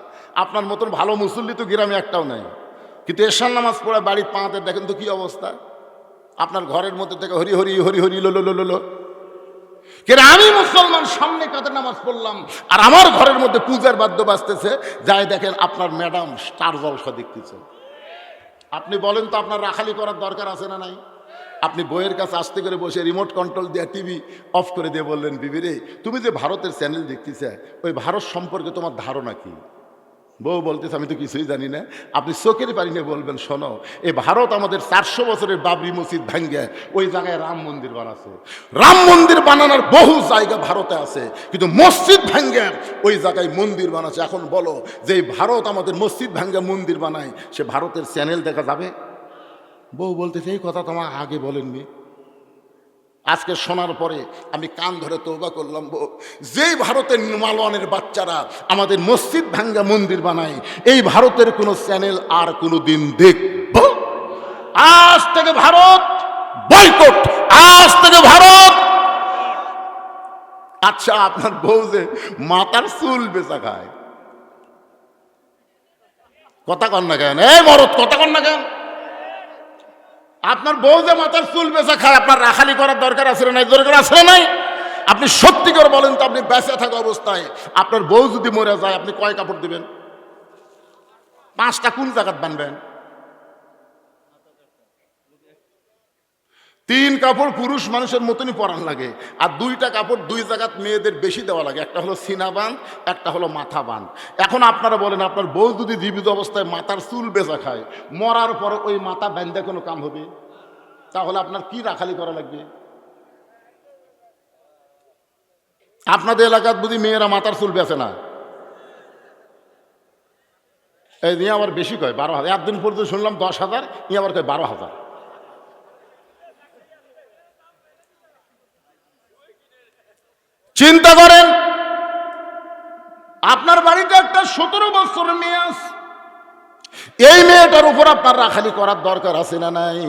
আপনার মতন ভালো মুসল্লি তো গ্রামে একটাও নাই। কিন্তু এশার নামাজ পড়ে বাড়ির পাঁতে দেখেন তো কি অবস্থা। আপনার ঘরের মধ্যে থেকে হরি হরি হরি হরি লো লো লো লো। কিন্তু আমি মুসলমান সামনে কাতারে নামাজ পড়লাম, আর আমার ঘরের মধ্যে পূজার বাদ্য বাজতেছে, যাই দেখেন আপনার ম্যাডাম স্টার জলসা দেখতেছে। আপনি বলেন তো আপনার রাখালি করার দরকার আছে না নাই? আপনি বইয়ের কাছে আস্তে করে বসে রিমোট কন্ট্রোল দিয়ে টিভি অফ করে দিয়ে বললেন, বিবি রে, তুমি যে ভারতের চ্যানেল দেখতেছে, ওই ভারত সম্পর্কে তোমার ধারণা কি? বউ বলতেছে, আমি তো কিছুই জানি না। আপনি চোখের পানি নিয়ে বলবেন, শোনো, এই ভারত আমাদের 400 বছরের বাবরি মসজিদ ভাঙ্গে ওই জায়গায় রাম মন্দির বানাচ্ছে। রাম মন্দির বানানোর বহু জায়গা ভারতে আছে, কিন্তু মসজিদ ভাঙ্গে ওই জায়গায় মন্দির বানাচ্ছে। এখন বলো যে এই ভারত আমাদের মসজিদ ভাঙ্গে মন্দির বানায়, সে ভারতের চ্যানেল দেখা যাবে? বউ বলতেছে, এই কথা তোমার আগে বলেননি। আজকে শোনার পরে আমি কান ধরে তওবা করলাম, যেই ভারতের মালওয়ানের বাচ্চারা আমাদের মসজিদ ভাঙ্গা মন্দির বানায়, এই ভারতের কোনো চ্যানেল আর কোনো দিন দেখব? আজ থেকে ভারত বয়কট, আজ থেকে ভারত। আচ্ছা, আপনার বউ যে মাথার চুল বেচা খায়, কথা কন না কেন? এই মরদ, কথা কন না কেন? আপনার বউ যে মাথার চুল বেচা খায়, আপনার রাখালি করার দরকার আছে না নাই? দরকার আছে না নাই? আপনি সত্যি করে বলেন তো, আপনি বেঁচে থাকা অবস্থায় আপনার বউ যদি মরে যায়, আপনি কয় কাপড় দিবেন? 5টা কোন জায়গাত বানবেন? 3 কাপড় পুরুষ মানুষের মতনই পরান লাগে, আর 2টা কাপড় 2 জায়গাত মেয়েদের বেশি দেওয়া লাগে। একটা হলো সিনা বাঁধ, একটা হলো মাথা বাঁধ। এখন আপনারা বলেন, আপনার বউ যদি জীবিত অবস্থায় মাথার চুল বেচা খায়, মরার পরে ওই মাথা বাঁধে কোনো কাম হবে? তাহলে আপনার কি রাখালি করা লাগবে? আপনাদের এলাকার বুঝি মেয়েরা মাথার চুল বেচে না? এই নিয়ে আবার বেশি কয় 12,000। একদিন পর্যন্ত শুনলাম 10,000, নিয়ে আবার কয় 12,000। চিন্তা করেন, আপনার বাড়িতে একটা 17 বছরের মেয়ে আছে, এই মেয়েটার উপর আপনার রাখালি করার দরকার আছে না নাই?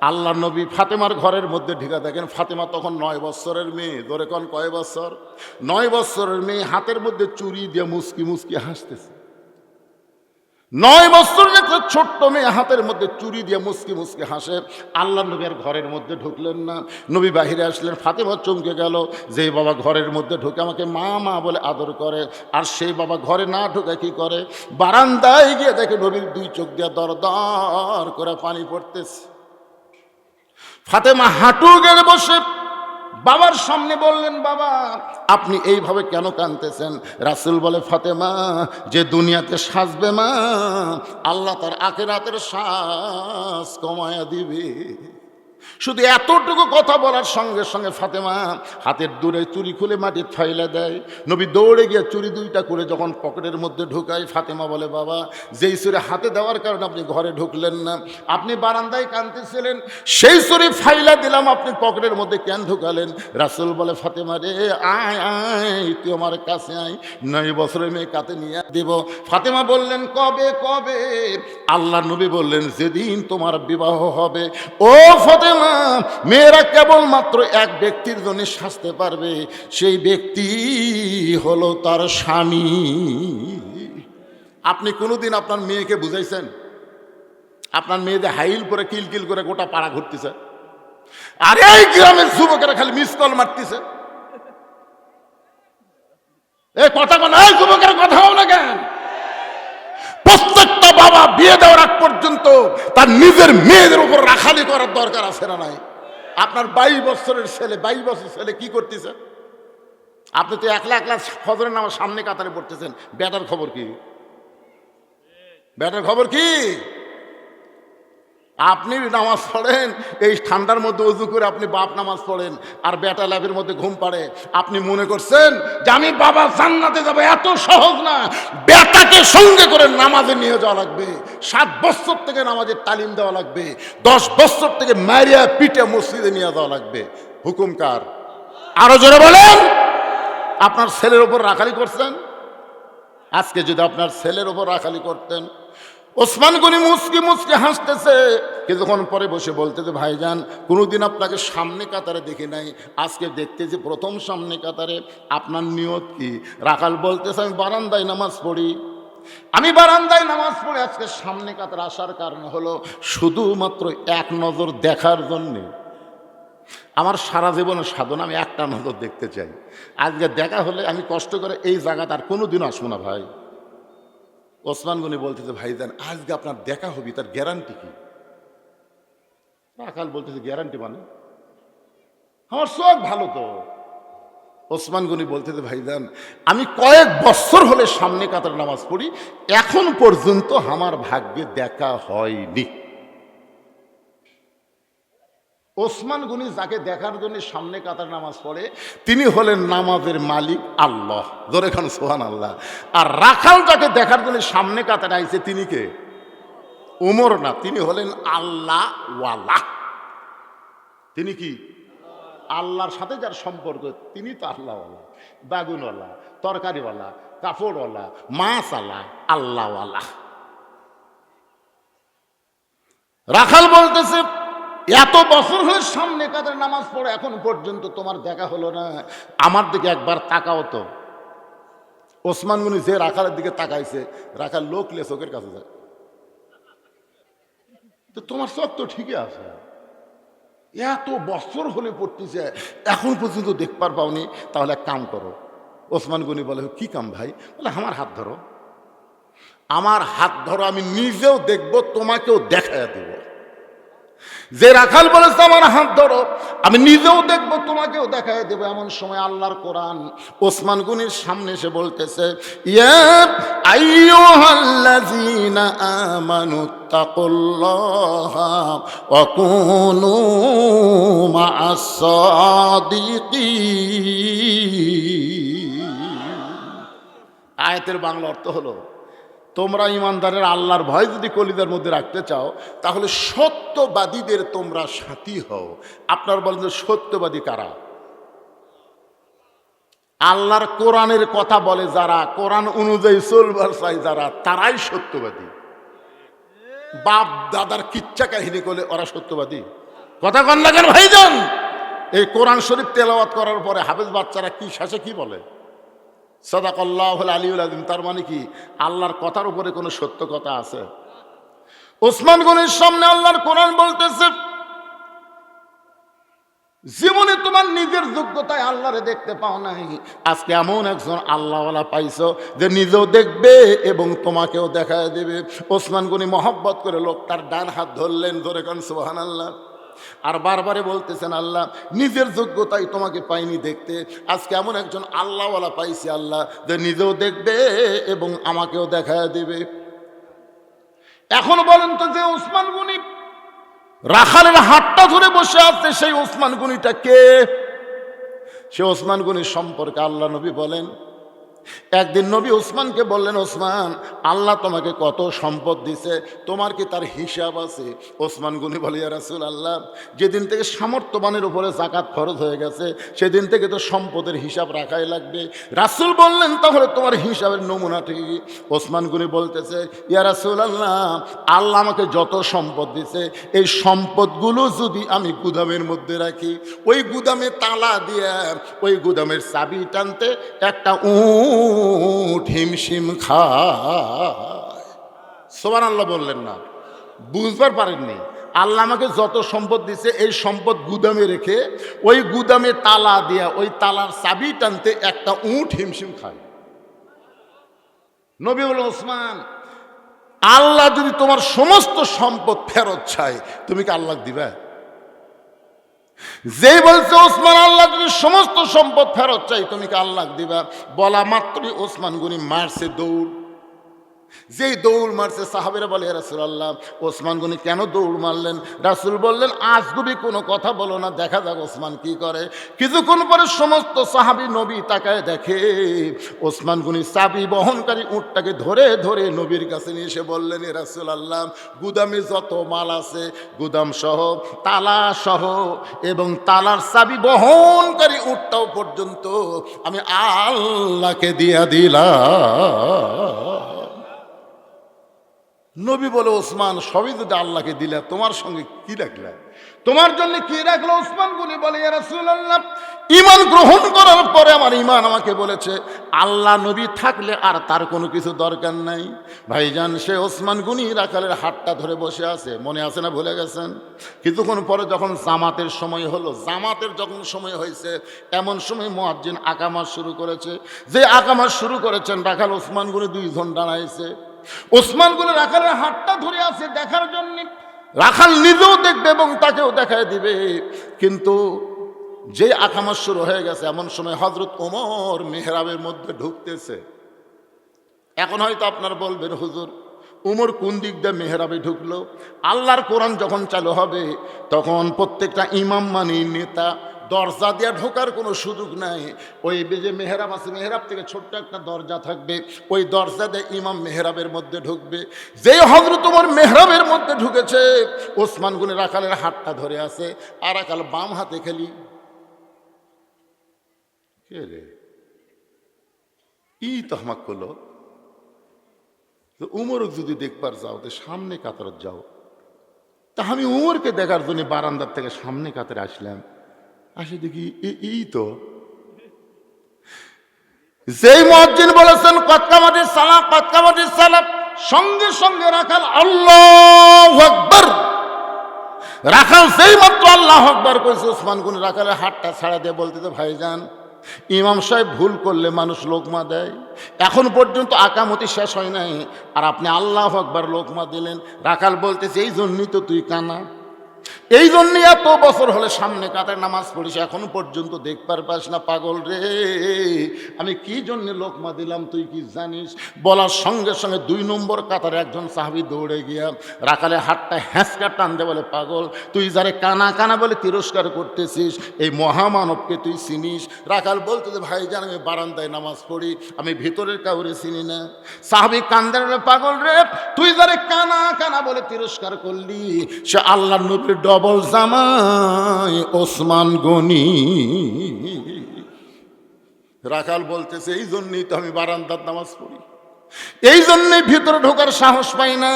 আল্লাহ নবী ফাতেমার ঘরের মধ্যে ঢিকা দেখেন, ফাতেমা তখন 9 বছরের মেয়ে। ধরে কোন কয় বছর? 9 বছরের মেয়ে, হাতের মধ্যে চুরি দিয়ে মুস্কি মুস্কি হাসতেছে। 9 বছরের একটা ছোট্ট মেয়ে হাতের মধ্যে চুরি দিয়ে মুস্কি মুস্কি হাসে। আল্লাহ নবী আর ঘরের মধ্যে ঢুকলেন না, নবী বাহিরে আসলেন। ফাতেমা চমকে গেল, যে বাবা ঘরের মধ্যে ঢুকে আমাকে মা মা বলে আদর করে, আর সেই বাবা ঘরে না ঢুকে কি করে? বারান্দায় গিয়ে দেখে নবীর 2 চোখ দিয়ে দর দর করে পানি পড়তেছে। ফাতেমা হাঁটু গেড়ে বসে বাবার সামনে বললেন, বাবা আপনি এইভাবে কেন কাঁদতেছেন? রাসূল বলে, ফাতেমা, যে দুনিয়াতে সাজবে মা, আল্লাহ তার আখিরাতের সাজ কমায়া দিবে। শুধু এতটুকু কথা বলার সঙ্গে সঙ্গে ফাতেমা হাতের দূরে চুরি খুলে মাটি ফাইলে দেয়। নবী দৌড়ে গিয়ে চুরি 2টা করে যখন পকেটের মধ্যে ঢুকায়, ফাতেমা বলে, বাবা, যেই চুরি হাতে দেওয়ার কারণে আপনি ঘরে ঢুকলেন না, আপনি বারান্দায় কাঁদতেছিলেন, সেই চুরি ফাইলা দিলাম, আপনি পকেটের মধ্যে কেন ঢুকালেন? রাসূল বলে, ফাতেমা রে, আয় আয়, তুই আমার কাছে আয়, 9 বছরের মেয়ে কাতে নিয়ে দেব। ফাতেমা বললেন, কবে কবে? আল্লাহ নবী বললেন, যেদিন তোমার বিবাহ হবে। ও ফাতেমা, মেয়েরা কেবলমাত্র এক ব্যক্তির জন্য সাজতে পারবে, সেই ব্যক্তি হলো তার স্বামী। আপনি কোনোদিন আপনার মেয়েকে বুঝাইছেন? আপনার মেয়ে যে হাইল করে কিলকিল করে গোটা পাড়া ঘুরতেছে, আর এই গ্রামের যুবকেরা খালি মিস কল মারতেছে। এই কথা বলা, এই যুবকের কথা হবে না কেন? প্রত্যেকটা বাবা বিয়ে দেওয়ার আগ পর্যন্ত তার নিজের মেয়েদের উপর রাখালি করার দরকার আছে না নাই? আপনার 22 বছরের ছেলে, 22 বছরের ছেলে কি করতেছে? আপনি তো একলা একলা ফজরের নামাজ সামনে কাতারে পড়তেছেন, বেটার খবর কি? বেটার খবর কি? আপনি নামাজ পড়েন, এই ঠান্ডার মধ্যে উজু করে আপনি বাপ নামাজ পড়েন, আর বেটা ল্যাবের মধ্যে ঘুম পাড়ে। আপনি মনে করছেন যে আমি বাবা জান্নাতে যাবো? এত সহজ না। বেটাকে সঙ্গে করে নামাজে নিয়ে যাওয়া লাগবে, 7 বছর থেকে নামাজের তালিম দেওয়া লাগবে, 10 বছর থেকে মারিয়া পিঠে মসজিদে নিয়ে যাওয়া লাগবে। হুকুম কার? আরো জোরে বলেন। আপনার ছেলের ওপর রাখালি করছেন? আজকে যদি আপনার ছেলের ওপর রাখালি করতেন, ওসমান গনি মুসকি মুসকি হাসতেছে, কিছুক্ষণ পরে বসে বলতেছে, ভাইজান, কোনোদিন আপনাকে সামনে কাতারে দেখি নাই, আজকে দেখতেছি প্রথম সামনে কাতারে, আপনার নিয়ত কি? রাখাল বলতেছে, আমি বারান্দায় নামাজ পড়ি। আমি বারান্দায় নামাজ পড়ে আজকে সামনে কাতারে আসার কারণ হলো শুধুমাত্র এক নজর দেখার জন্যে। আমার সারা জীবনের সাধনা আমি একটা নজর দেখতে চাই। আজকে দেখা হলে আমি কষ্ট করে এই জায়গাতে আর কোনোদিনও আসবো না ভাই। ওসমান গনি বলতেছে, ভাইজান আজকে আপনার দেখা হবি, তার গ্যারান্টি কি? রাখাল বলতেছে, গ্যারান্টি মানে? আমার চোখ ভালো তো। ওসমান গনি বলতেছে, ভাইজান আমি কয়েক বছর হলে সামনে কাতার নামাজ পড়ি, এখন পর্যন্ত আমার ভাগ্যে দেখা হয়নি। ওসমান গনি যাকে দেখার জন্য সামনে কাতার নামাজ পড়ে তিনি হলেন নামাজের মালিক আল্লাহ, ধরে খান সুবহানাল্লাহ। আর রাখাল যাকে দেখার জন্য সামনে কাতারে আইছে তিনি কে? উমর না, তিনি হলেন আল্লাহ ওয়ালা। তিনি কি? আল্লাহর সাথে যার সম্পর্ক তিনি তো আল্লাহওয়ালা, বাগুনওয়ালা, তরকারিওয়ালা, কাপড়ওয়ালা, মাছওয়ালা, আল্লাহওয়ালা। রাখাল বলতেছে, এত বছর হলে সামনে কাতারে নামাজ পড়ে এখন পর্যন্ত তোমার দেখা হলো না, আমার দিকে একবার তাকাও তো। ওসমান গনি যে রাখালের দিকে তাকাইছে, রাখাল লোক লে চোখের কাছে যায়, তো তোমার চোখ তো ঠিকই আছে, এত বছর হলে পড়তেছে এখন পর্যন্ত দেখবার পাওনি, তাহলে এক কাম করো। ওসমান গনি বলে, কি কাম ভাই? বলে, আমার হাত ধরো, আমার হাত ধরো, আমি নিজেও দেখবো তোমাকেও দেখাইয়া দেব। যে রাখাল বলেছে আমার হাত ধরো, আমি নিজেও দেখবো তোমাকেও দেখায় দেবো, এমন সময় আল্লাহর কোরআন ওসমান গনির সামনে এসে বলতেছে, ইয়া আইয়ুহাল্লাযীনা আমানুত্তাকুল্লাহা ওয়া কুনু মা'আস সাদিকিন। আয়াতের বাংলা অর্থ হলো, তোমরা ইমানদারের আল্লাহর ভয় যদি কলিজার মধ্যে রাখতে চাও তাহলে সত্যবাদীদের তোমরা সাথী হও। আপনার বলেন যে সত্যবাদী কারা? আল্লাহর কোরআনের কথা বলে যারা, কোরআন অনুযায়ী চলবার চাই যারা, তারাই সত্যবাদী। বাপ দাদার কিচ্ছা কাহিনী করলে ওরা সত্যবাদী? কথা কন লাগেন ভাইজান। এই কোরআন শরীফ তেলাওয়াত করার পরে হাফেজ বাচ্চারা কি শেষে কি বলে? সাদাকাল্লাহুল আলিয়ুল আযীম। তার মানে কি আল্লাহর কথার উপরে কোনো সত্য কথা আছে? ওসমান গনির সামনে আল্লাহর কোরআন বলতেছে, জীবনে তোমার নিজের যোগ্যতায় আল্লাহরে দেখতে পাও নাই, আজকে এমন একজন আল্লাহওয়ালা পাইছো যে নিজেও দেখবে এবং তোমাকেও দেখায় দেবে। ওসমান গনি মহব্বত করে লোকটার ডান হাত ধরলেন, ধরে কান সুবহানাল্লাহ। আর বারবারে বলতেছেন, আল্লাহ নিজের যোগ্যতাই তোমাকে পাইনি দেখতে, আজকে এমন একজন আল্লাহওয়ালা পাইছি আল্লাহ যে নিজেও দেখবে এবং আমাকেও দেখায় দেবে। এখন বলেন তো, যে ওসমান গনি রাখালের হাতটা ধরে বসে আছে সেই ওসমান গনিটা কে? সে ওসমান গনির সম্পর্কে আল্লাহ নবী বলেন, একদিন নবী ওসমানকে বললেন, ওসমান আল্লাহ তোমাকে কত সম্পদ দিছে, তোমার কি তার হিসাব আছে? ওসমান গনি বলে, ইয়া রাসূলুল্লাহ, যেদিন থেকে সামর্থ্যবানের উপরে যাকাত ফরজ হয়ে গেছে সেদিন থেকে তো সম্পদের হিসাব রাখাই লাগবে। রাসূল বললেন, তাহলে তোমার হিসাবের নমুনা ঠিক? ওসমান গনি বলতেছে, ইয়া রাসূলুল্লাহ, আল্লাহ আমাকে যত সম্পদ দিছে এই সম্পদগুলো যদি আমি গুদামের মধ্যে রাখি, ওই গুদামে তালা দিয়ে ওই গুদামের চাবি টানতে একটা উট হিমশিম খায়। সুবহানাল্লাহ বললেন না? বুঝবার পারেননি? আল্লাহ আমাকে যত সম্পদ দিছে এই সম্পদ গুদামে রেখে ওই গুদামে তালা দিয়া ওই তালার চাবি টানতে একটা উট হিমশিম খায়। নবী বললেন, ওসমান আল্লাহ যদি তোমার সমস্ত সম্পদ ফেরত চায় তুমি কি আল্লাহ দিবা? যেই বলছে ওসমান আল্লাহ যদি সমস্ত সম্পদ ফেরত চাই তুমি কি আল্লাহ দিবা, বলা মাত্রই ওসমান গনি মারছে দৌড়। যেই দৌড় মারছে সাহাবীরা বলে, ইয়া রাসূলুল্লাহ, ওসমান গনি কেন দৌড় মারলেন? রাসূল বললেন, আজগুবি কোনো কথা বলো না, দেখা যাক ওসমান কি করে। কিছুক্ষণ পরে সমস্ত সাহাবী নবী তাকায় দেখে ওসমান গনি চাবি বহনকারী উটটাকে ধরে ধরে নবীর কাছে নিয়ে এসে বললেন, ইয়া রাসূলুল্লাহ, গুদামে যত মাল আছে গুদাম সহ তালা সহ এবং তালার চাবি বহনকারী উটটাও পর্যন্ত আমি আল্লাহকে দিয়া দিলাম। নবী বলে, ওসমান সবই যদি আল্লাহকে দিলে তোমার সঙ্গে কি রাখলে, তোমার জন্য কি রাখলো? ওসমান গনি বলে, ইয়া রাসূলুল্লাহ, ঈমান গ্রহণ করার পরে আমার ঈমান আমাকে বলেছে আল্লাহ নবী থাকলে আর তার কোনো কিছু দরকার নাই। ভাইজান, সে ওসমান গনি রাখালের হাতটা ধরে বসে আছে, মনে আছে না ভুলে গেছেন? কিছুক্ষণ পরে যখন জামাতের সময় হলো, জামাতের যখন সময় হয়েছে, এমন সময় মুয়াজ্জিন আকামাত শুরু করেছে। যে আকামাত শুরু করেছেন, রাখাল ওসমান গনি দুইজন দাঁড়াইছে। ওসমান গনি রাখালের হাতটা ধরে আছে দেখার জন্য। রাখাল নিজেও দেখবে এবং তাকেও দেখায় দিবে, কিন্তু যে আকামাত শুরু হয়ে গেছে এমন সময় হযরত ওমর মেহরাবের মধ্যে ঢুকতেছে। এখন হয়তো আপনারা বলবেন, হুজুর ওমর কোন দিক দিয়ে মেহরাবে ঢুকলো? আল্লাহর কোরআন যখন চালু হবে তখন প্রত্যেকটা ইমাম মানে নেতা দরজা দিয়ে ঢোকার কোনো সুযোগ নাই। ওই যে মেহরাব আছে, মেহরাব থেকে ছোট্ট একটা দরজা থাকবে, ওই দরজা দিয়ে ইমাম মেহরাবের মধ্যে ঢুকবে। যেই হযরত ওমর মেহরাবের মধ্যে ঢুকেছে, ওসমান গনি রাখালের হাতটা ধরে আছে, আর রাখাল বাম হাতে খেলি কে রে ই তহমাক করলো। উমরও যদি দেখবার যাও তো সামনে কাতার যাও। তা আমি উমরকে দেখার জন্য বারান্দার থেকে সামনে কাতারে আসলাম, আসে দেখি এই তো যেই মুয়াজ্জিন বলেছেন কতকামাতিস সালাত কতকামাতিস সালাত, সঙ্গে সঙ্গে রাখাল আল্লাহু আকবার। রাখাল যেই মাত্র আল্লাহু আকবার কইছে, ওসমান গনি রাখালের হাতটা ছাড়া দিয়ে বলতেছে, ভাইজান ইমাম সাহেব ভুল করলে মানুষ লোকমা দেয়, এখন পর্যন্ত আকামতি শেষ হয় নাই আর আপনি আল্লাহু আকবার লোকমা দিলেন। রাখাল বলতেছে, এই জন্যই তো তুই কানা, এই জন্য এত বছর হলে সামনে কাতার নামাজ পড়িস, এখন পর্যন্ত দেখবার পাস না, পাগল রে আমি কি জন্য লোকমা দিলাম তুই কি জানিস? বলার সঙ্গে সঙ্গে 2 নম্বর কাতারে একজন সাহাবী দৌড়ে গিয়া রাখালের হাতটা হ্যাঁচকা টান দে, বলে, পাগল তুই যারে কানা কানা বলে তিরস্কার করতেছিস, এই মহামানবকে তুই চিনিস? রাখাল বলতে যে, ভাইজান আমি বারান্দায় নামাজ পড়ি, আমি ভিতরের কাউরে চিনি না। সাহাবী কান্দে, পাগল রে তুই যারে কানা কানা বলে তিরস্কার করলি, সে আল্লাহর নবীর ডবল জামাই ওসমান গনি। রাখাল বলতেছে, এই জন্যই তো আমি বারান্দার নামাজ পড়ি, এই জন্যই ভিতরে ঢোকার সাহস পাই না,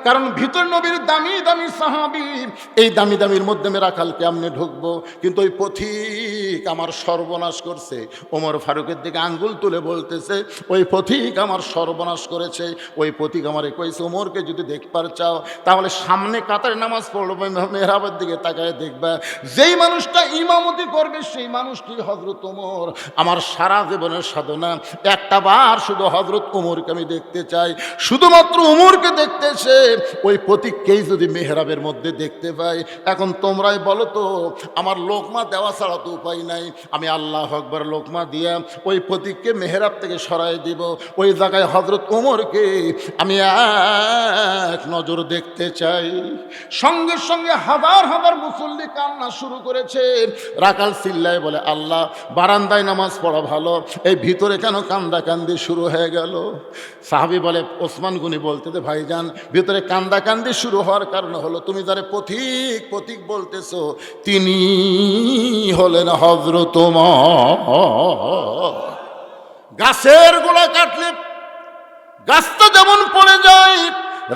কারণ ভিতর নবীর দামি দামি সাহাবী, এই দামি দামির মধ্যে আমি রাখাল কেমনে ঢুকবো? কিন্তু ওই পথিক আমার সর্বনাশ করছে। ওমর ফারুকের দিকে আঙ্গুল তুলে বলতেছে, ওই পথিক আমার সর্বনাশ করেছে। ওই পথিক আমারে কইছে, ওমরকে যদি দেখবার চাও তাহলে সামনে কাতারে নামাজ পড়বো, মেহরাবের দিকে তাকায় দেখবা, যেই মানুষটা ইমামতি করবে সেই মানুষটি হযরত ওমর। আমার সারা জীবনের সাধনা একটা বার শুধু হযরত ওমরকে আমি দেখতে চাই, শুধুমাত্র ওমরকে দেখতেছে। ওই প্রতীককেই যদি মেহরাবের মধ্যে দেখতে পাই, এখন তোমরাই বলো তো, আমার লোকমা দেওয়া ছাড়া তো উপায় নাই, আমি আল্লাহু আকবার লোকমা দিয়া ওই প্রতীককে মেহরাব থেকে সরাই দিব, ওই জায়গায় হযরত ওমরকে আমি এক নজর দেখতে চাই। সঙ্গে সঙ্গে হাজার হাজার মুসল্লি কান্না শুরু করেছে। রাখাল চিল্লায় বলে, আল্লাহ বারান্দায় নামাজ পড়া ভালো, এই ভিতরে কেন কান্দা কান্দি শুরু হয়ে গেল? সাহাবী বলে, ওসমান গনি বলতে দে, ভাইজান ভিতরে কান্দা কান্দি শুরু হওয়ার কারণ হলো তুমি যারে পথিক পথিক বলতেছো তিনি হলেন হযরত ওমর। গাছের গোড়া কাটলে গাছটা যেমন পড়ে যায়,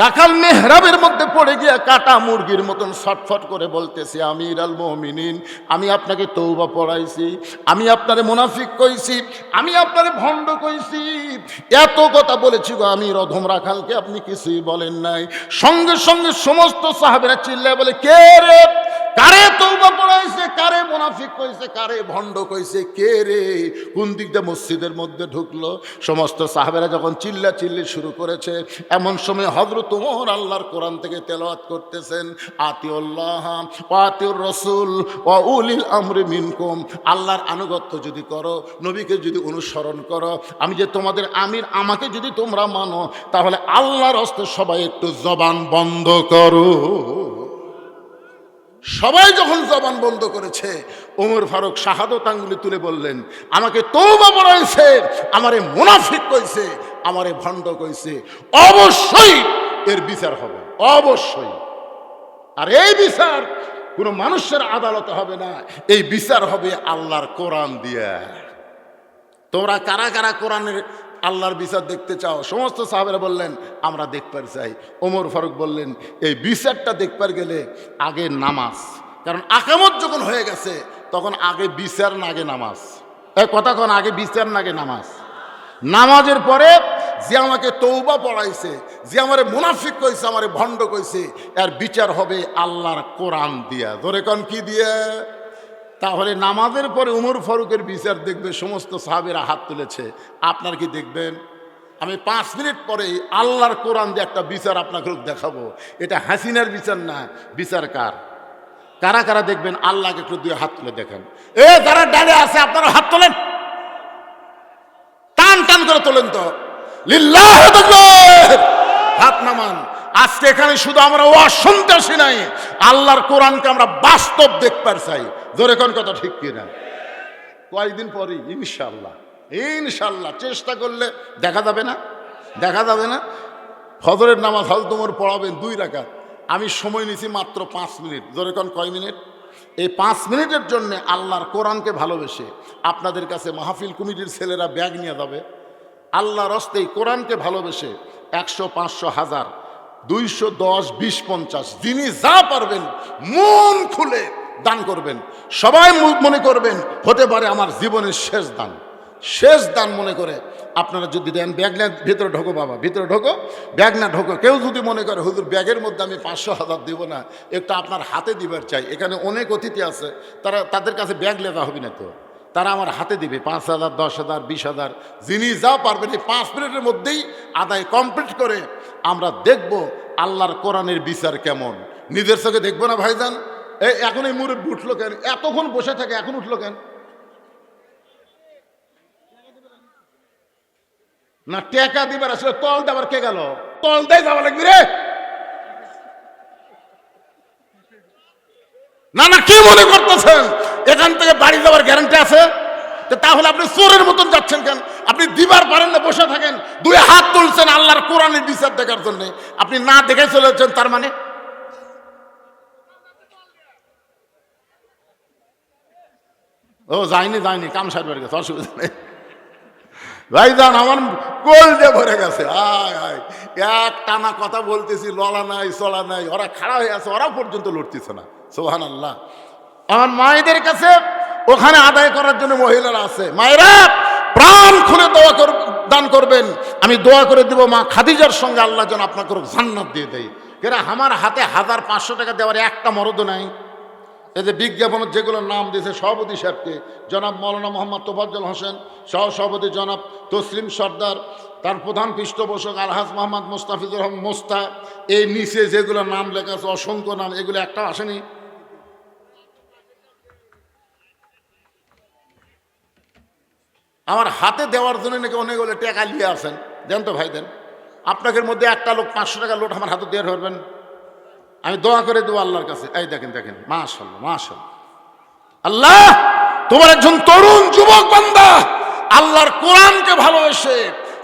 রাখাল মেহরাবের মধ্যে পড়ে গিয়া কাটা মুরগির মতন ছটফট করে বলতেছে, আমিরুল মুমিনিন, আমি আপনাকে তওবা পড়াইছি, আমি আপনারে মুনাফিক কইছি, আমি আপনারে ভণ্ড কইছি, এত কথা বলেছি গো আমির অধম রাখালকে, আপনি কিছুই বলেন নাই। সঙ্গে সঙ্গে সমস্ত সাহাবীরা চিল্লায় বলে, কে রে, কারে তওবা পড়াইছে, কারে মুনাফিক কইছে, কারে ভণ্ড কইছে, কে রে, কোন দিক দিয়ে মসজিদের মধ্যে ঢুকলো? সমস্ত সাহাবেরা যখন চিল্লা চিল্লি শুরু করেছে, এমন সময় হযরত ওমর আল্লাহর কোরআন থেকে তেলাওয়াত করতেছেন, আতিউল্লাহ ওয়া আতিউর রাসূল ওয়া উলিল আমরি মিনকুম। আল্লাহর আনুগত্য যদি করো, নবীকে যদি অনুসরণ করো, আমি যে তোমাদের আমির, আমাকে যদি তোমরা মানো, তাহলে আল্লাহর হস্তে সবাই একটু জবান বন্ধ করো। সবাই যখন জবান বন্ধ করেছে, ওমর ফারুক শাহাদত আঙ্গুলি তুলে বললেন, আমাকে তওবা পড়াইছে, আমারে মুনাফিক কইছে, আমারে ভণ্ড কইছে, অবশ্যই এর বিচার হবে, অবশ্যই। আর এই বিচার কোনো মানুষের আদালতে হবে না, এই বিচার হবে আল্লাহর কোরআন দিয়ে। তোমরা কারা কারা কোরআনের আল্লাহর বিচার দেখতে চাও? সমস্ত সাহাবেরা বললেন, আমরা দেখবার চাই। ওমর ফারুক বললেন, এই বিচারটা দেখবার গেলে আগে নামাজ, কারণ আকামত যখন হয়ে গেছে তখন আগে বিচার না আগে নামাজ? কথা কোন, আগে বিচার না আগে নামাজ? নামাজের পরে যে আমাকে তৌবা পড়াইছে, যে আমারে মুনাফিক কইছে, আমারে ভণ্ড কইছে, এর বিচার হবে আল্লাহর কোরআন দিয়া। ধরে কোন কি দিয়ে? তাহলে নামাজের পরে উমর ফারুকের বিচার দেখবে সমস্ত সাহাবীরা হাত তুলেছে, আপনার কি দেখবেন? আমি 5 মিনিট পরেই আল্লাহর কোরআন দিয়ে একটা বিচার আপনাকে দেখাবো। এটা হাসিনার বিচার না, বিচার কার? কারা কারা দেখবেন? আল্লাহকে একটু দুই হাত তুলে দেখেন। যারা ডালে আছে আপনারা হাত তোলেন, টান টান করে তোলেন তো, লিল্লাহ তাকবীর, হাত নামান। আজকে এখানে শুধু আমরা ওয়াজ শুনতে আসি নাই, আল্লাহর কোরআনকে আমরা বাস্তব দেখতে চাই। জোরে কোন কথা ঠিক কিনা? কয়েকদিন পরে ইনশাআল্লাহ, ইনশাআল্লাহ চেষ্টা করলে দেখা যাবে না? দেখা যাবে না? ফজরের নামাজ হযরত ওমর পড়াবেন 2 রাকাত, আমি সময় নিছি মাত্র 5 মিনিট। জোরে কোন কয় মিনিট? এই 5 মিনিটের জন্য আল্লাহর কোরআনকে ভালোবেসে আপনাদের কাছে মাহফিল কমিটির ছেলেরা ব্যাগ নিয়ে যাবে। আল্লাহর হস্তে কোরআনকে ভালোবেসে 100, 500, 1000, 200, 10, 20, 50 যিনি যা পারবেন মন খুলে দান করবেন। সবাই মনে করবেন হতে পারে আমার জীবনের শেষ দান, শেষ দান মনে করে আপনারা যদি দেন। ব্যাগ না ভিতরে ঢোকো বাবা, ভিতরে ঢোকো, ব্যাগ না ঢোকো। কেউ যদি মনে করে হুজুর ব্যাগের মধ্যে আমি 500, 1000 দিব না, একটু আপনার হাতে দিবার চাই, এখানে অনেক অতিথি আছে, তাদের কাছে ব্যাগ লেখা হবে না তো, তারা আমার হাতে দিবে 5000, 10,000, 20,000, যিনি যা পারবেন। এই 5 মিনিটের মধ্যেই আদায় কমপ্লিট করে আমরা দেখব আল্লাহর কোরআনের বিচার কেমন। নিজের চোখে দেখবো না ভাইজান? এখন এই মুরব্বি উঠলো কেন? এতক্ষণ বসে থাকে, এখন উঠলো কেন? না টেকা দিবার আসলে তল দেবার কে গেল? তল দেয় যাওয়া লাগবে রে। না না, কি মনে করতেছেন এখান থেকে বাড়ি যাওয়ার গ্যারান্টি আছে? তাহলে আপনি চোরের মতন যাচ্ছেন কেন? আপনি দিবার পারেন না, বসে থাকেন। 2 হাত তুলছেন আল্লাহর কোরআনের বিচার দেখার জন্য, আপনি না দেখে চলেছেন, তার মানে ও যায়নি, কাম সারবার গেছে, অসুবিধা নেই। ভাইজান আমার কলজে ভরে গেছে। এক টানা কথা বলতেছি, লড়া নাই চলা নাই, ওরা খাড়া হয়ে আছে, ওরা পর্যন্ত লড়তেছে না। সুবহানাল্লাহ। আমার মায়েদের কাছে ওখানে আদায় করার জন্য মহিলারা আছে। মায়েরা প্রাণ খুলে দান করবেন। আমি দোয়া করে দিব মা খাদিজার সঙ্গে আল্লাহ যেন আপনাকে জান্নাত দিয়ে দেয়। কেন আমার হাতে 1500 টাকা দেওয়ার একটা মরদ নাই। এই যে বিজ্ঞাপনের যেগুলোর নাম দিয়েছে, সভাপতি সাহেবকে জনাব মৌলানা মোহাম্মদ তোফাজ্জল হোসেন, সহসভাপতি জনাব তসলিম সর্দার, তার প্রধান পৃষ্ঠপোষক আলহাজ মোহাম্মদ মোস্তাফিজুর রহমান মোস্তা, এই নিচে যেগুলো নাম লেখা আছে অসংখ্য নাম, এগুলো একটাও আসেনি। আমার হাতে দেওয়ার জন্য নাকি অনেকগুলো টাকা নিয়ে আসেন। দেন তো ভাই দেন। আপনাদের মধ্যে একটা লোক 500 টাকা লোট আমার হাতে দিয়ে ধরবেন, আমি দোয়া করে দেবো আল্লাহর কাছে। এই দেখেন দেখেন, মাশাআল্লাহ মাশাআল্লাহ। আল্লাহ তোমার একজন তরুণ যুবক বান্দা আল্লাহর কোরআনকে ভালোবেসে,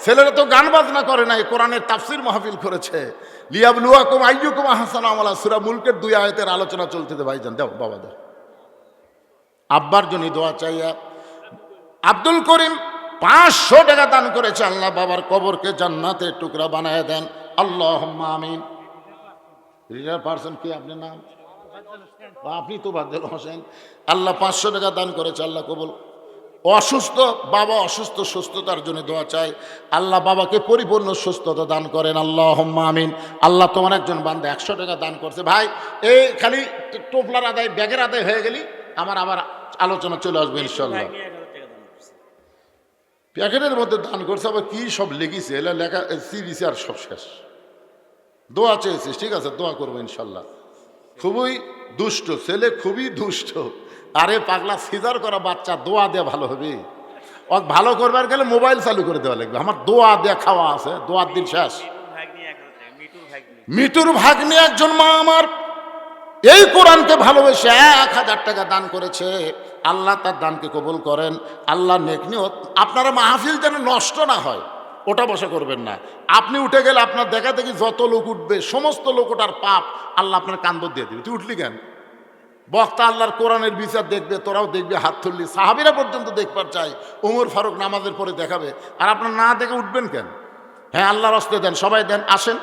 ছেলেরা তো গান বাজনা করে নাই, কোরআনের তাফসীর মাহফিল করেছে। লিয়াবলুয়াকুম আইয়ুকুম আহসানু আমালা, সূরা মুলকের 2 আয়াতের আলোচনা চলতেছে। ভাইজান দাও বাবা দাও। আব্বার জন্য দোয়া চাইয়া আব্দুল করিম 500 টাকা দান করেছে। আল্লাহ বাবার কবরকে জান্নাতের টুকরা বানায় দেন, আল্লাহুম্মা আমিন। রিটার পারসন কি আপনার নাম? আপনি তো তোফাজ্জল হোসেন। আল্লাহ 500 টাকা দান করেছে, আল্লাহ কবুল। অসুস্থ বাবা, অসুস্থ সুস্থতার জন্য দোয়া চাই, আল্লাহ বাবাকে পরিপূর্ণ সুস্থতা দান করেন, আল্লাহুম্মা আমিন। আল্লাহ তোমার একজন বান্দা 100 টাকা দান করছে। ভাই এই খালি টোপলার আদায়, ব্যাগের আদায় হয়ে গেলি আমার আবার আলোচনা চলে আসবে ইনশাল্লাহ। প্যাকেটের মধ্যে দান করছে, আবার কি সব লিখিছে, এলা লেখা সিরিজ আর সব শেষ। দোয়া চেয়েছিস, ঠিক আছে, দোয়া করবো ইনশাল্লাহ। খুবই দুষ্ট ছেলে, খুবই দুষ্ট। আরে পাগলা, সিজার করা বাচ্চা, দোয়া দেয়া ভালো হবে? ও ভালো করবার গেলে মোবাইল চালু করে দেওয়া লাগবে। আমার দোয়া দেয়া খাওয়া আছে, দোয়ার দিন শেষ। মিটুর ভাগ্নি একজন মা আমার এই কোরআনকে ভালোবেসে 1000 টাকা দান করেছে। আল্লাহ তার দানকে কবুল করেন, আল্লাহ নেক নিয়ত। আপনারা মাহফিল যেন নষ্ট না হয়, ওটা বসা করবেন না। আপনি উঠে গেলে আপনার দেখা দেখি যত লোক উঠবে, সমস্ত লোক ওটার পাপ আল্লাহ আপনার কান্দর দিয়ে দেবে। তুই উঠলি কেন? বক্তা আল্লাহর কোরআনের বিচার দেখবে, তোরাও দেখবে, হাত তুললি। সাহাবীরা পর্যন্ত দেখবার চাই, ওমর ফারুক নামাজের পরে দেখাবে, আর আপনার না দেখে উঠবেন কেন? হ্যাঁ আল্লাহর হস্তে দেন, সবাই দেন, আসেন।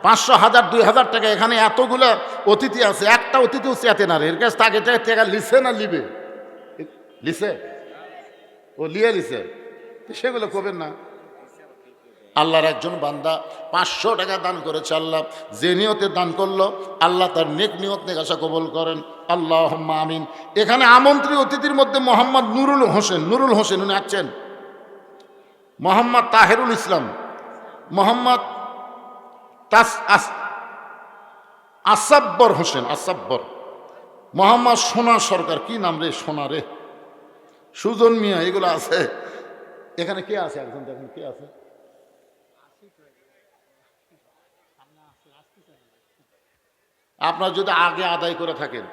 500, 1000, 2000 টাকা। এখানে এতগুলো অতিথি আছে, একটা অতিথিও চেতে না রে, এর কাছে তাকে টাকা লিছে না লিবে, লিছে? ও লিয়ে লিছে, সেগুলো করবেন না। আল্লাহর একজন বান্দা 500 টাকা দান করেছে। আল্লাহ যে নিয়তে দান করলো আল্লাহ তার নেক নিয়ত নেকাশা কবুল করেন, আল্লাহুম্মা আমিন। এখানে আমন্ত্রিত অতিথির মধ্যে মোহাম্মদ নুরুল হোসেন উনি আছেন, মোহাম্মদ তাহেরুল ইসলাম, মোহাম্মদ আসাব্বর হোসেন, মোহাম্মদ সোনা সরকার, কি নাম রে, সোনা রে, সুজন মিয়া, এগুলো আছে। এখানে কে আছে একজন দেখেন, কে আছে? আপনার যদি আগে আদায় করে থাকেন,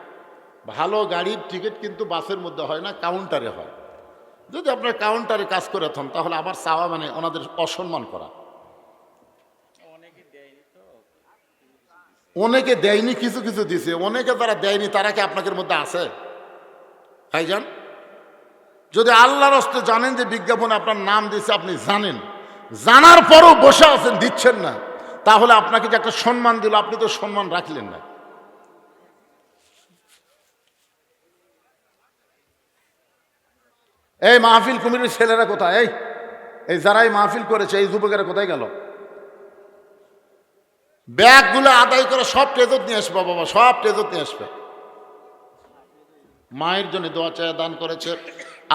ভালো গাড়ির টিকিট কিন্তু বাসের মধ্যে হয় না, কাউন্টারে হয়। যদি আপনার কাউন্টারে কাজ করে থাকেন তাহলে আবার চাওয়া মানে ওনাদের অসম্মান করা। অনেকে দেয়নি, কিছু কিছু দিছে। অনেকে যারা দেয়নি তারা কি আপনাদের মধ্যে আছে ভাইজান? যদি আল্লাহর হস্তে জানেন যে বিজ্ঞাপনে আপনার নাম দিছে, আপনি জানেন, জানার পরও বসে আছেন, দিচ্ছেন না, তাহলে আপনাকে যে একটা সম্মান দিল, আপনি তো সম্মান রাখলেন না। এই মাহফিল কমিটির ছেলেরা কোথায়? এই যারা এই মাহফিল করেছে এই যুবকেরা কোথায় গেল? ব্যাগগুলো আদায় করে সব ট্রেজর নিয়ে আসবে বাবা, সব ট্রেজর নিয়ে আসবে। মায়ের জন্য দোয়া চায় দান করেছে,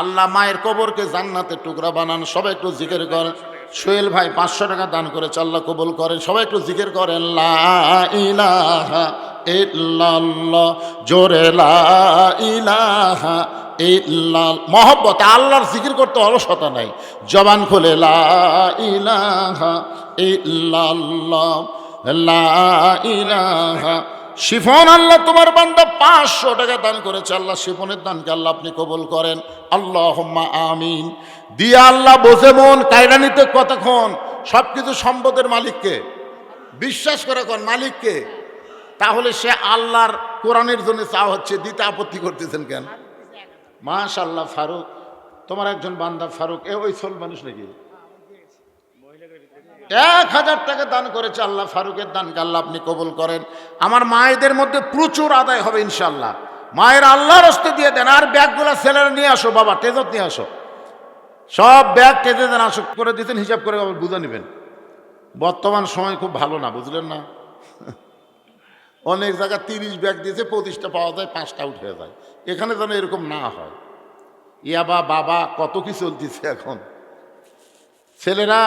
আল্লাহ মায়ের কবরকে জান্নাতের টুকরা বানান। সবাই একটু জিকির করেন। সোহেল ভাই 500 টাকা দান করেছে, আল্লাহ কবুল করেন। সবাই একটু জিকির করেন, লা ইলাহা ইল্লাল্লাহ, জোরে লা ইলাহা ইল্লাল্লাহ। মহব্বত আল্লাহর জিকির করতে অলসতা নাই, জবান খুলে লা ইলাহা ইল্লাল্লাহ, লা ইলাহা। শিফন, আল্লাহ তোমার বান্দা 500 টাকা দান করেছে, আল্লাহ শিফনের দানকে আল্লাহ আপনি কবুল করেন, আল্লাহুম্মা আমিন। দিয়া আল্লাহ বোঝে মন কায়রা নিতে কতক্ষণ। সবকিছু সম্পদের মালিককে বিশ্বাস করে কোন মালিককে, তাহলে সে আল্লাহর কোরআনের জন্য চাওয়া হচ্ছে, দিতে আপত্তি করতেছেন কেন? মাশাআল্লাহ। ফারুক, তোমার একজন বান্দা ফারুক, ওই সোল মানুষ নাকি? 1000 টাকা দান করেছে, আল্লাহ ফারুকের দানকে আল্লাহ আপনি কবুল করেন। আমার মায়েদের মধ্যে প্রচুর আদায় হবে ইনশাল্লাহ। মায়ের আল্লাহর হস্তে দিয়ে দেন। আর ব্যাগগুলো ছেলেরা নিয়ে আসো বাবা, টেজত নিয়ে আসো, সব ব্যাগ টেজে দেন। আসো করে দিতেন, হিসাব করে আবার বুঝে নেবেন। বর্তমান সময় খুব ভালো না, বুঝলেন না? অনেক জায়গায় 30 ব্যাগ দিয়েছে, 25টা পাওয়া যায়, 5টা উঠে যায়। এখানে যেন এরকম না হয়। ইয়াবা বাবা কত কি চলতেছে এখন। ছেলেরা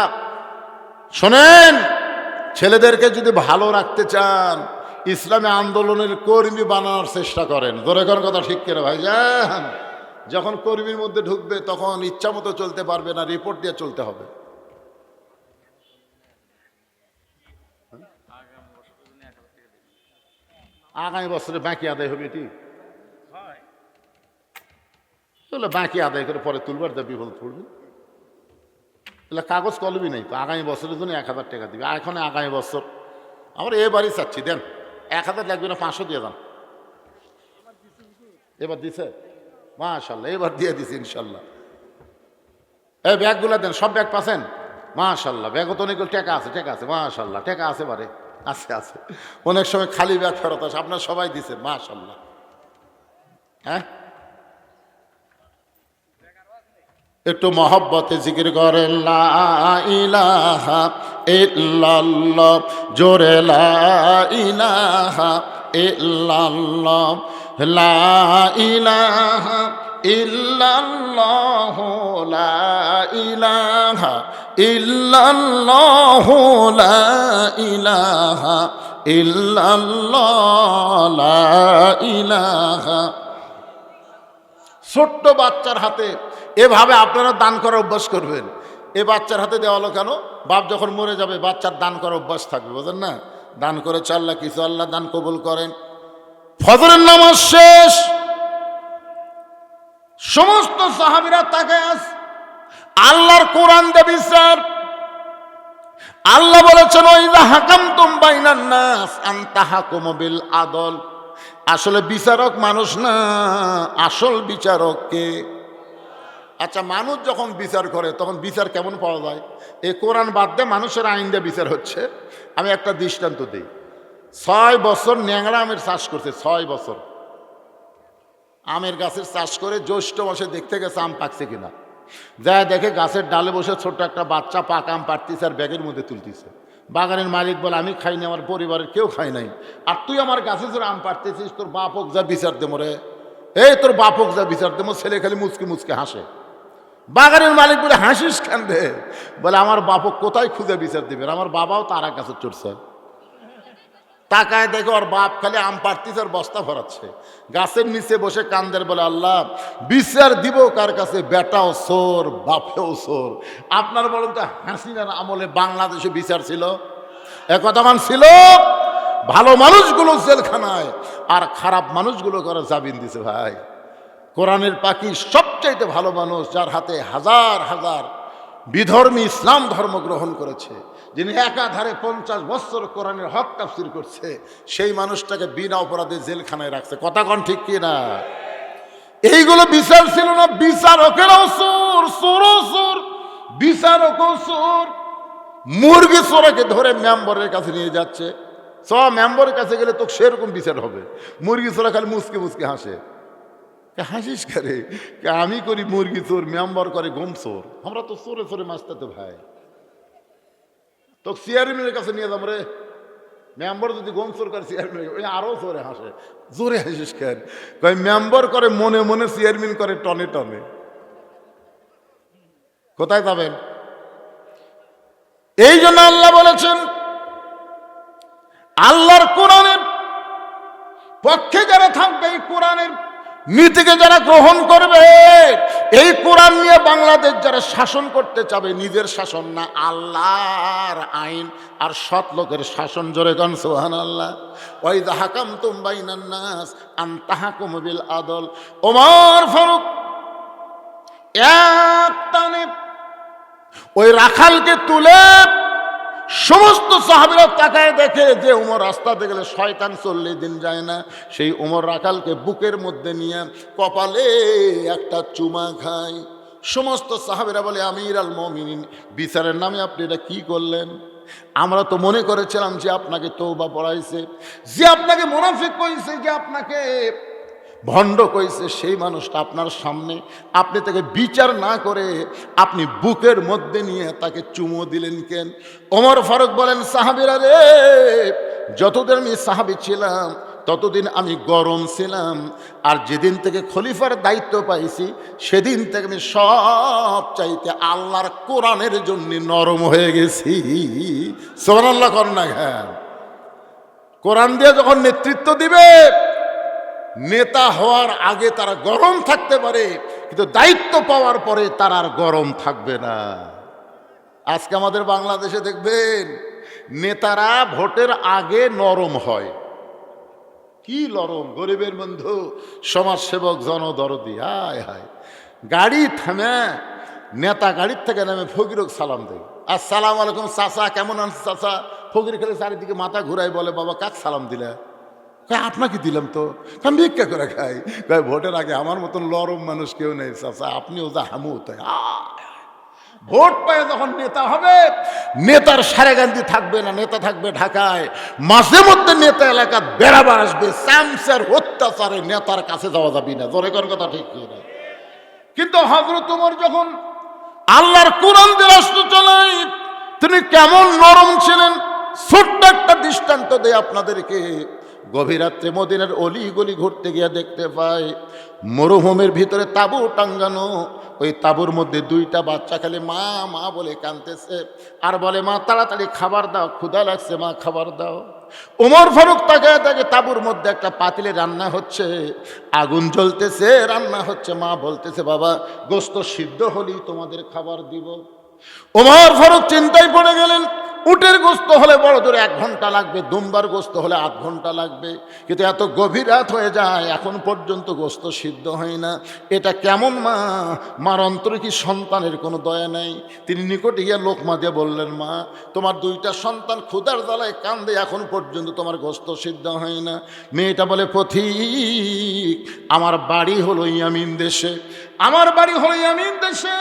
শোনেন, ছেলেদেরকে যদি ভালো রাখতে চান, ইসলামী আন্দোলনের কর্মী বানানোর চেষ্টা করেন। জোরে কোন কথা ঠিক করে ভাইজান? যখন কর্মীর মধ্যে ঢুকবে তখন ইচ্ছা মতো চলতে পারবে না, রিপোর্ট দিয়ে চলতে হবে। আগামী বছরে বাকি আদায় হবে, ঠিক? বাকি আদায় করে পরে তুলবার যা বিপদ পড়বে। তাহলে কাগজ কলমই নেই তো, আগামী বছরের জন্য 1000 টাকা দিবে। এখন আগামী বছর আমরা এবারই চাচ্ছি, দেন 1000 লাগবে না, 500 দিয়ে যান। এবার দিছে মাশাল্লাহ, এবার দিয়ে দিছে ইনশাল্লাহ। এই ব্যাগগুলো দেন, সব ব্যাগ পাচ্ছেন মাশাল্লাহ। ব্যাগও তো অনেকগুলো টাকা আছে, টাকা আছে মাশাল্লাহ, টাকা আছে বারে, আছে আছে। অনেক সময় খালি ব্যাগ ফেরত আসে, আপনার সবাই দিচ্ছেন মাশাল্লাহ। হ্যাঁ, একটু মহব্বতে জিকির করেন, লা ইলাহা ইল্লাল্লাহ, জোরে লা ইলাহা ইল্লাল্লাহ, লা ইলাহা ইল্লাল্লাহ, লা ইলাহা ইল্লাল্লাহ, লা ইলাহা ইল্লাল্লাহ, লা ইলাহা। ছোট্ট বাচ্চার হাতে এভাবে আপনারা দান করার অভ্যাস করবেন। এ বাচ্চার হাতে দেওয়া হলো কেন? বাপ যখন মরে যাবে বাচ্চার দান করার অভ্যাস থাকবে, বুঝলেন না? দান করে আল্লাহ কিছু, আল্লাহ দান কবুল করেন। ফজরের নামাজ শেষ, সমস্ত সাহাবীরা তাকায় আছে, আল্লাহর কোরআন দে বিচার। আল্লাহ বলেছেন, ওয়াইযা হাকামতুম বাইনান নাস আন তাহকুমু বিল আদল। আসলে বিচারক মানুষ না, আসল বিচারক কে? আচ্ছা, মানুষ যখন বিচার করে তখন বিচার কেমন পাওয়া যায়? এই কোরআন বাদ দিয়ে মানুষের আইন দিয়ে বিচার হচ্ছে। আমি একটা দৃষ্টান্ত দিই। 6 বছর ন্যাংরা আমের চাষ করছে, 6 বছর। আমের গাছের চাষ করে জ্যৈষ্ঠ মাসে দেখতে গেছে আম পাকছে কিনা, যা দেখে গাছের ডালে বসে ছোট্ট একটা বাচ্চা পাক আম পাড়তিছে আর ব্যাগের মধ্যে তুলতিছে। বাগানের মালিক বলে, আমি খাইনি, আমার পরিবারের কেউ খায় নাই, আর তুই আমার গাছে জোরে আম পাড়তেছিস, তোর বাপক যা বিচার দেবো রে, এই তোর বাপক যা বিচার দেবো। ছেলে খালি মুচকে মুচকে হাসে। বাগানের মালিক বলে, হাসিস কেন রে? বলে, আমার বাপক কোথায় খুঁজে বিচার দেবে, আমার বাবাও তারা কাছে চড়ছে। তাকায় দেখে ওর বাপ খালি আম পাড়তিছে আর বস্তা ভরাচ্ছে, গাছের নিচে বসে কান্দের, বলে, আল্লাহ বিচার দিব কার কাছে? বেটাও চোর, বাপেও চোর। আপনার বলেন তো, হাসিনার আমলে বাংলাদেশে বিচার ছিল? একথা মান ছিল? ভালো মানুষগুলো জেলখানায় আর খারাপ মানুষগুলো করে জামিন দিছে। ভাই, কোরআনের পাখি সবচাইতে ভালো মানুষ, যার হাতে হাজার হাজার বিধর্মী ইসলাম ধর্ম গ্রহণ করেছে, যিনি একাধারে 50 বছর কোরআনের হক তাফসীর করছে, সেই মানুষটাকে বিনা অপরাধে জেলখানায় রাখছে। কথা কন ঠিক কি না? এইগুলো বিচার ছিল না। বিচারকেরাও চোর, চোরও চোর, বিচারকও চোর। মুরগি চোরাকে ধরে মেম্বরের কাছে নিয়ে যাচ্ছে, সব মেম্বরের কাছে গেলে তো সেরকম বিচার হবে। মুরগি চোরা খালি মুসকে মুসকে হাসে। হাসিস করে? আমি করি মুরগি চোর, মেম্বার করে গম চোর। আমরা তো চোরে চোরে মাছতে তো ভাই, তো চেয়ারম্যানের কাছে নিয়ে যাবো রে, মেম্বার যদি গম চোর করে চেয়ারম্যান আরো চোরে হাসে। জোরে হাসিস কেন? মেম্বার করে মনে মনে, চেয়ারম্যান করে টনে টনে। কোথায় যাবেন? এই জন্য আল্লাহ বলেছেন, আল্লাহর কোরআনের পক্ষে যারা থাকবে, এই কোরআনের নীতিকে যারা গ্রহণ করবে, এই কোরআন নিয়ে বাংলাদেশ যারা শাসন করতে চাবে, নিজের শাসন না, আল্লাহর আইন আর সৎ লোকের শাসন। জোরে গান সুবহানাল্লাহ। ওয়াইযা হাকামতুম বাইনান নাস আন তাহকুমু বিল আদল। ওমর ফারুক এক টানে ওই রাখালকে তুলে সমস্ত সাহাবীরা তাকায় দেখে যে উমর রাস্তাতে গেলে শয়তান 40 দিন যায় না। সেই উমর রাখালকে বুকের মধ্যে নিয়ে কপালে একটা চুমা খায়। সমস্ত সাহাবীরা বলে, আমির আল মুমিনিন, বিচারের নামে আপনি এটা কি করলেন? আমরা তো মনে করেছিলাম যে আপনাকে তওবা পড়াইছে, যে আপনাকে মুনাফিক কইছে, যে আপনাকে ভণ্ড কইছে, সেই মানুষটা আপনার সামনে, আপনি তাকে বিচার না করে আপনি বুকের মধ্যে নিয়ে তাকে চুমো দিলেন কেন? ওমর ফারুক বলেন, সাহাবীরা রে, যতদিন আমি সাহাবী ছিলাম ততদিন আমি গরম ছিলাম, আর যেদিন থেকে খলিফার দায়িত্ব পাইছি সেদিন থেকে আমি সব চাইতে আল্লাহর কোরআনের জন্য নরম হয়ে গেছি। সুবহানাল্লাহ কর না? হ্যাঁ, কোরআন দিয়ে যখন নেতৃত্ব দিবে, নেতা হওয়ার আগে তারা গরম থাকতে পারে, কিন্তু দায়িত্ব পাওয়ার পরে তারা আর গরম থাকবে না। আজকে আমাদের বাংলাদেশে দেখবেন, নেতারা ভোটের আগে নরম হয়। কি নরম! গরিবের বন্ধু, সমাজসেবক, জনদরদি। হায় হায়, গাড়ি থামে, নেতা গাড়ির থেকে নামে ফকিরক সালাম দেয়, আসসালামু আলাইকুম চাচা, কেমন আছেন চাচা? ফকির খেলে চারিদিকে মাথা ঘুরাই বলে, বাবা কাক সালাম দিলা? আপনাকে দিলাম তো, আমি ভিক্ষা করে খাই। ভোটের আগে আমার মতন লরম মানুষ কেউ নেই চাচা, আপনিও যা হামু তাই। ভোট পায় যখন নেতা হবে, নেতার সারেগান্দি থাকবে না, নেতা থাকবে ঢাকায়। মাঝে মধ্যে নেতা এলাকা বেড়াবার আসবে, চামচার অত্যাচারে নেতার কাছে যাওয়া যাবি না। জোরে কোন কথা ঠিক না? কিন্তু হযরত ওমর যখন আল্লাহর কোরআন দিয়ে রাষ্ট্র চালায়, তিনি কেমন নরম ছিলেন, ছোট্ট একটা দৃষ্টান্ত দেয় আপনাদেরকে। গভীর রাত্রে মদিনার অলি গলি ঘুরতে গিয়ে দেখতে পায় মরুভূমির ভিতরে তাঁবু টাঙ্গানো। ওই তাঁবুর মধ্যে 2টা বাচ্চা খালি মা মা বলে কাঁদতেছে, আর বলে, মা তাড়াতাড়ি খাবার দাও, ক্ষুধা লাগছে, মা খাবার দাও। ওমর ফারুক তাকায় দেখে তাঁবুর মধ্যে একটা পাতিলে রান্না হচ্ছে, আগুন জ্বলতেছে, রান্না হচ্ছে। মা বলতেছে, বাবা গোশত সিদ্ধ হলেই তোমাদের খাবার দিব। ওমর ফারুক চিন্তায় পড়ে গেলেন, উটের গোশত হলে বড় জোরে 1 ঘন্টা লাগবে, দুম্বার গোশত হলে 8 ঘন্টা লাগবে, কিন্তু এত গভীর রাত হয়ে যায়, এখন পর্যন্ত গোশত সিদ্ধ হয় না। এটা কেমন মা? মার অন্তরে কি সন্তানের কোনো দয়া নেই? তিনি নিকটে গিয়ে লোকমা দিয়ে বললেন, মা তোমার 2টা সন্তান ক্ষুধার জ্বালায় কান্দে, এখন পর্যন্ত তোমার গোশত সিদ্ধ হয় না। মেয়েটা বলে, পথিক আমার বাড়ি হলো ইয়ামিন দেশে, আমার বাড়ি হলো ইয়ামিন দেশে,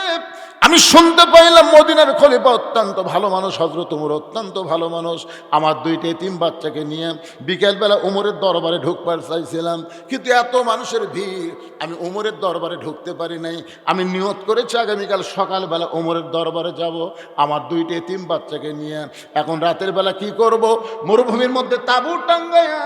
আমি শুনতে পাইলাম মদিনার খলিফা অত্যন্ত ভালো মানুষ, হযরত ওমর অত্যন্ত ভালো মানুষ। আমার দুইটা এতিম বাচ্চাকে নিয়ে বিকেলবেলা ওমরের দরবারে ঢুকবার চাইছিলাম, কিন্তু এত মানুষের ভিড়, আমি ওমরের দরবারে ঢুকতে পারি নাই। আমি নিয়ত করেছি আগামীকাল সকালবেলা ওমরের দরবারে যাব আমার দুইটা এতিম বাচ্চাকে নিয়ে। এখন রাতের বেলা কি করব? মরুভূমির মধ্যে তাঁবু টাঙ্গাইয়া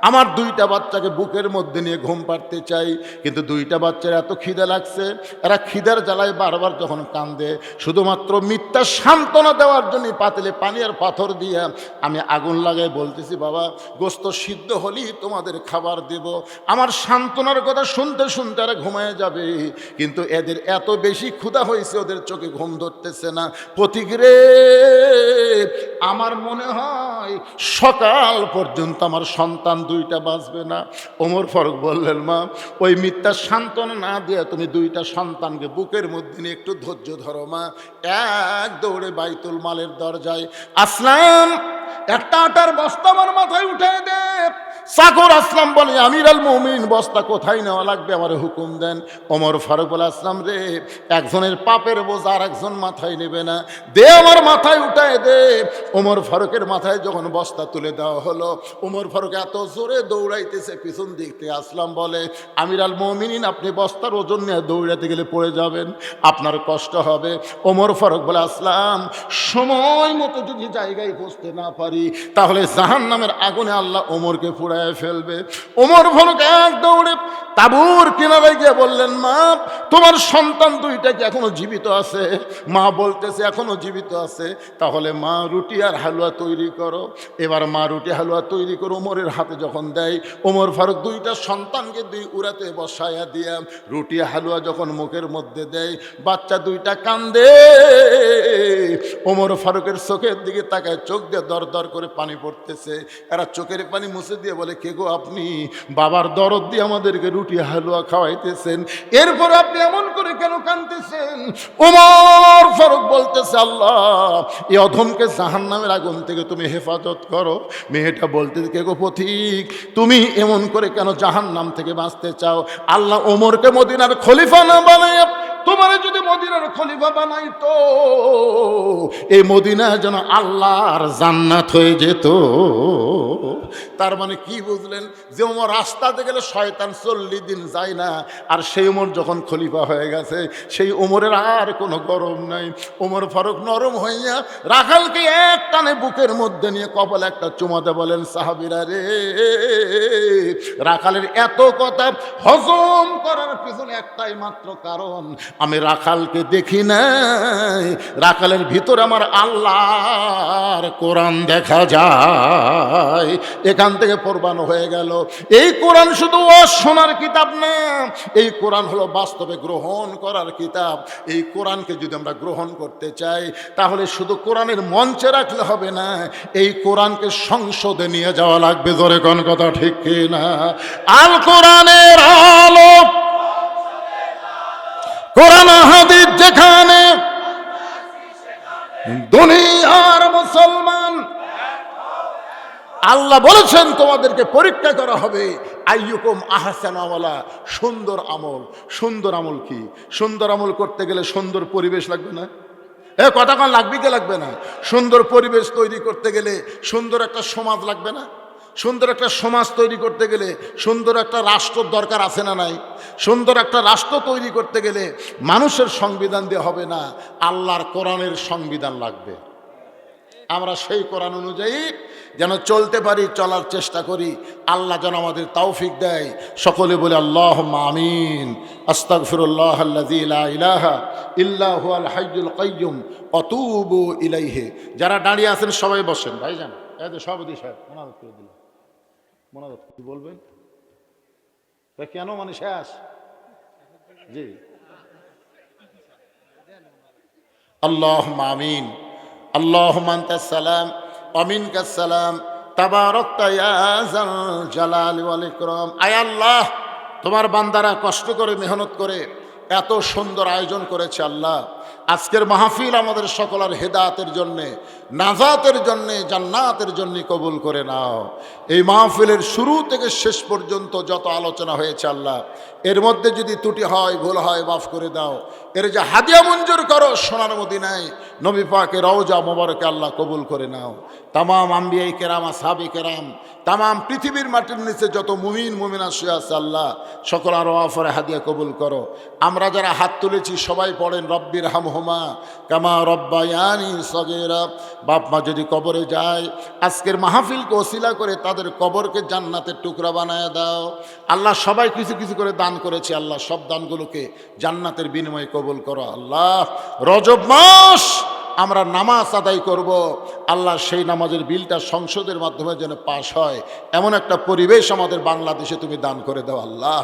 আমার দুইটা বাচ্চাকে বুকের মধ্যে নিয়ে ঘুম পাড়তে চাই, কিন্তু দুইটা বাচ্চার এত খিদে লাগছে, এরা খিদার জ্বালায় বারবার যখন কান্দে, শুধুমাত্র মিথ্যা সান্ত্বনা দেওয়ার জন্য পাতিলে পানি আর পাথর দিয়ে আমি আগুন লাগাই বলতেছি, বাবা গোস্ত সিদ্ধ হলেই তোমাদের খাবার দেব। আমার সান্ত্বনার কথা শুনতে শুনতে এরা ঘুমায় যাবে, কিন্তু এদের এত বেশি ক্ষুধা হয়েছে ওদের চোখে ঘুম ধরতেছে না। প্রতিগ্রে আমার মনে হয় সকাল পর্যন্ত আমার সন্তান দুইটা বাঁচবে না। ওমর ফারুক বললেন, মা ওই মিথ্যা সান্ত্বনা না দিয়ে তুমি দুইটা সন্তানকে বুকের মধ্যে নিয়ে একটু ধৈর্য ধরো মা। এক দৌড়ে বাইতুল মালের দরজায় আসলাম, একটা আটার বস্তা আমার মাথায় উঠে দে। চাকর আসলাম বলে, আমির আল মুমিন বস্তা কোথায় নেওয়া লাগবে আমার হুকুম দেন। ওমর ফারুক বলে, আসলাম রে, একজনের পাপের বোঝা আর একজন মাথায় নেবে না, দে আমার মাথায় উঠায় দে। ওমর ফারুকের মাথায় যখন বস্তা তুলে দেওয়া হলো, ওমর ফারুক এত জোরে দৌড়াইতেছে, পিছন দিক থেকে আসলাম বলে, আমির আল মুমিনিন আপনি বস্তার ওজন নিয়ে দৌড়াতে গেলে পড়ে যাবেন, আপনার কষ্ট হবে। ওমর ফারুক বলে, আসলাম সময় মতো যদি জায়গায় পৌঁছতে না পারি তাহলে জাহান্নামের আগুনে আল্লাহ ওমরকে পুড়ায় ফেলবে। ওমর ফারুক এক দৌড়ে তাঁবুর কিনারায় গিয়ে বললেন, মা তোমার সন্তান দুইটা কি এখনো জীবিত আছে? মা বলতেছে এখনো জীবিত আছে। তাহলে মা রুটি আর হালুয়া তৈরি করো। এবার মা রুটি হালুয়া তৈরি করে ওমরের হাতে যখন দেয়, ওমর ফারুক দুইটা সন্তানকে দুই উড়াতে বসায়া দিয়া রুটি হালুয়া যখন মুখের মধ্যে দেয়, বাচ্চা দুইটা কান্দে। ওমর ফারুকের চোখের দিকে তাকায়, চোখ দিয়ে দর দর করে পানি পড়তেছে। এরা চোখের পানি মুছে দিয়ে বলে, কে গো আপনি? বাবার দরদ দিয়ে আমাদেরকে রুটি হালুয়া খাওয়াইতেছেন, এরপর আপনি এমন করে কেন কাঁদতেছেন? ওমর ফারুক বলতেছে, আল্লাহ এই অধমকে জাহান্নামের আগুন থেকে তুমি হেফাজত করো। মেয়েটা বলতে, কে গো পথিক, তুমি এমন করে কেন জাহান্নাম থেকে বাঁচতে চাও? আল্লাহ ওমরকে মদিনার খলিফা না বানায় তোমারে যদি মদিনার খলিফা বানাইতো, এই মদিনা যেন আল্লাহর জান্নাত হয়ে যেত। তার মানে কি বুঝলেন? যে ওমর রাস্তাতে গেলে শয়তান 40 দিন যায় না, আর সেই ওমর যখন খলিফা হয়ে গেছে, সেই ওমরের আর কোনো গরম নাই। ওমর ফারুক নরম হইয়া রাখালকে এক টানে বুকের মধ্যে নিয়ে কপালে একটা চুমাতে বলেন, সাহাবীরা রে, রাখালের এত কথা হজম করার পিছনে একটাই মাত্র কারণ, আমি রাখালকে দেখি নাই, রাখালের ভিতরে আমার আল্লাহর কোরআন দেখা যায়। এখান থেকে প্রমাণ হয়ে গেল, এই কোরআন শুধু শোনার কিতাব না, এই কোরআন হলো বাস্তবে গ্রহণ করার কিতাব। এই কোরআনকে যদি আমরা গ্রহণ করতে চাই, তাহলে শুধু কোরআনের মঞ্চে রাখলে হবে না, এই কোরআনকে সংসদে নিয়ে যাওয়া লাগবে। জোরে কোন কথা ঠিক কি না? আল কোরআনের আলো, কোরআন হাদিস যেখানে, দুনিয়ার মুসলমান। আল্লাহ বলেছেন তোমাদেরকে পরীক্ষা করা হবে, আইয়ুকুম আহসানু আমালা, সুন্দর আমল। সুন্দর আমল কি? সুন্দর আমল করতে গেলে সুন্দর পরিবেশ লাগবে না? কথা কন লাগবে কি লাগবে না? সুন্দর পরিবেশ তৈরি করতে গেলে সুন্দর একটা সমাজ লাগবে না? সুন্দর একটা সমাজ তৈরি করতে গেলে সুন্দর একটা রাষ্ট্র দরকার আছে না নাই? সুন্দর একটা রাষ্ট্র তৈরি করতে গেলে মানুষের সংবিধান দিয়ে হবে না, আল্লাহর কোরআনের সংবিধান লাগবে। আমরা সেই কোরআন অনুযায়ী যেন চলতে পারি, চলার চেষ্টা করি। আল্লাহ যেন আমাদের তৌফিক দেয়। সকলে বলে আল্লাহুম্মা আমিন। আস্তাগফিরুল্লাহ আল্লাযী লা ইলাহা ইল্লা হুয়াল হাইয়ুল কাইয়্যুম আতুবু ইলাইহি। যারা দাঁড়িয়ে আছেন সবাই বসেন। ভাইজান, এই যে সভাপতি সাহেব মোনাজাত করে দিলেন, মোনাজাত কি বলবেন? কেন মানে শেষ? জি, আল্লাহুম্মা আমিন। আল্লাহুম্মা আনতাস সালাম ওয়া মিনকাস সালাম তাবারাকতা ইয়া যাল জালালি ওয়াল ইকরাম। আয় আল্লাহ, তোমার বান্দারা কষ্ট করে মেহনত করে এত সুন্দর আয়োজন করেছে আল্লাহ। আজকের মাহফিল আমাদের সকলের হেদায়েতের জন্যে, নাজাতের জন্যে, জান্নাতের জন্য কবুল করে নাও। এই মাহফিলের শুরু থেকে শেষ পর্যন্ত যত আলোচনা হয়েছে আল্লাহ, এর মধ্যে যদি ত্রুটি হয়, ভুল হয়, মাফ করে দাও। এর যে হাদিয়া মঞ্জুর করো সোনার মদিনায় নবী পাকের রওজা মোবারকে আল্লাহ কবুল করে নাও। তামাম আম্বিয়ায়ে কেরাম, আসহাবে কেরাম, তামাম পৃথিবীর মাটির নিচে যত মুমিন মুমিনা শুয়ে আছে আল্লাহ, সকল আর ওয়াফরে হাদিয়া কবুল করো। আমরা যারা হাত তুলেছি সবাই পড়েন রব্বির হামহুমা কামা রব্বায়ানি সগীরা। বাপ মা যদি কবরে যায়, আজকের মাহফিলকে ওসিলা করে তাদের কবরকে জান্নাতের টুকরা বানায় দাও আল্লাহ। সবাই কিছু কিছু করে দান করেছে আল্লাহ, সব দানগুলোকে জান্নাতের বিনিময়ে কবুল করো আল্লাহ। রজব মাস আমরা নামাজ আদায় করব আল্লাহ, সেই নামাজের বিলটা সংসদের মাধ্যমে যেন পাশ হয় এমন একটা পরিবেশ আমাদের বাংলাদেশে তুমি দান করে দাও আল্লাহ।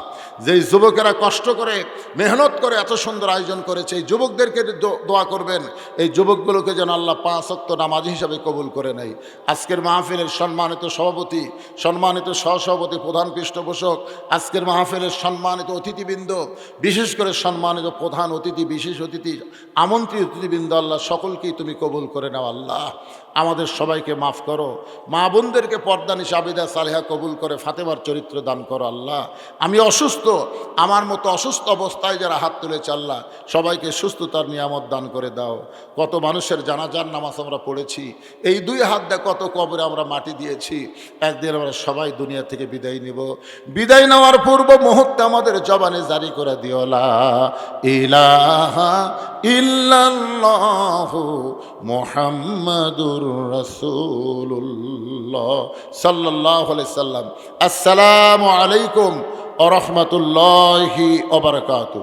যেই যুবকেরা কষ্ট করে মেহনত করে এত সুন্দর আয়োজন করেছে, এই যুবকদেরকে দোয়া করবেন, এই যুবকগুলোকে যেন আল্লাহ 5 ওয়াক্ত নামাজ হিসাবে কবুল করে নেয়। আজকের মাহফিলের সম্মানিত সভাপতি, সম্মানিত সহসভাপতি, প্রধান পৃষ্ঠপোষক, আজকের মাহফিলের সম্মানিত অতিথিবৃন্দ, বিশেষ করে সম্মানিত প্রধান অতিথি, বিশেষ অতিথি, আমন্ত্রিত অতিথিবৃন্দ, আল্লাহ সকলকেই তুমি কবুল করে নাও আল্লাহ। আমাদের সবাইকে মাফ করো, মা বোনদেরকে পর্দানিশা আবিদা সালেহা কবুল করে ফাতেমার চরিত্র দান করো আল্লাহ। আমি অসুস্থ, আমার মতো অসুস্থ অবস্থায় যারা হাত তুলেছে আল্লাহ, সবাইকে সুস্থতার নিয়ামত দান করে দাও। কত মানুষের জানাজার নামাজ আমরা পড়েছি, এই 2 হাত দিয়ে কত কবরে আমরা মাটি দিয়েছি। একদিন আমরা সবাই দুনিয়া থেকে বিদায় নিব। বিদায় নেওয়ার পূর্ব মুহূর্তে আমাদের জবানে জারি করে দিও লা ইলাহা ইল্লাল্লাহু মুহাম্মাদুর রাসূলুল্লাহ সাল্লাল্লাহু আলাইহি সাল্লাম। আসসালামু আলাইকুম ওয়া রাহমাতুল্লাহি ওয়া বারাকাতুহু।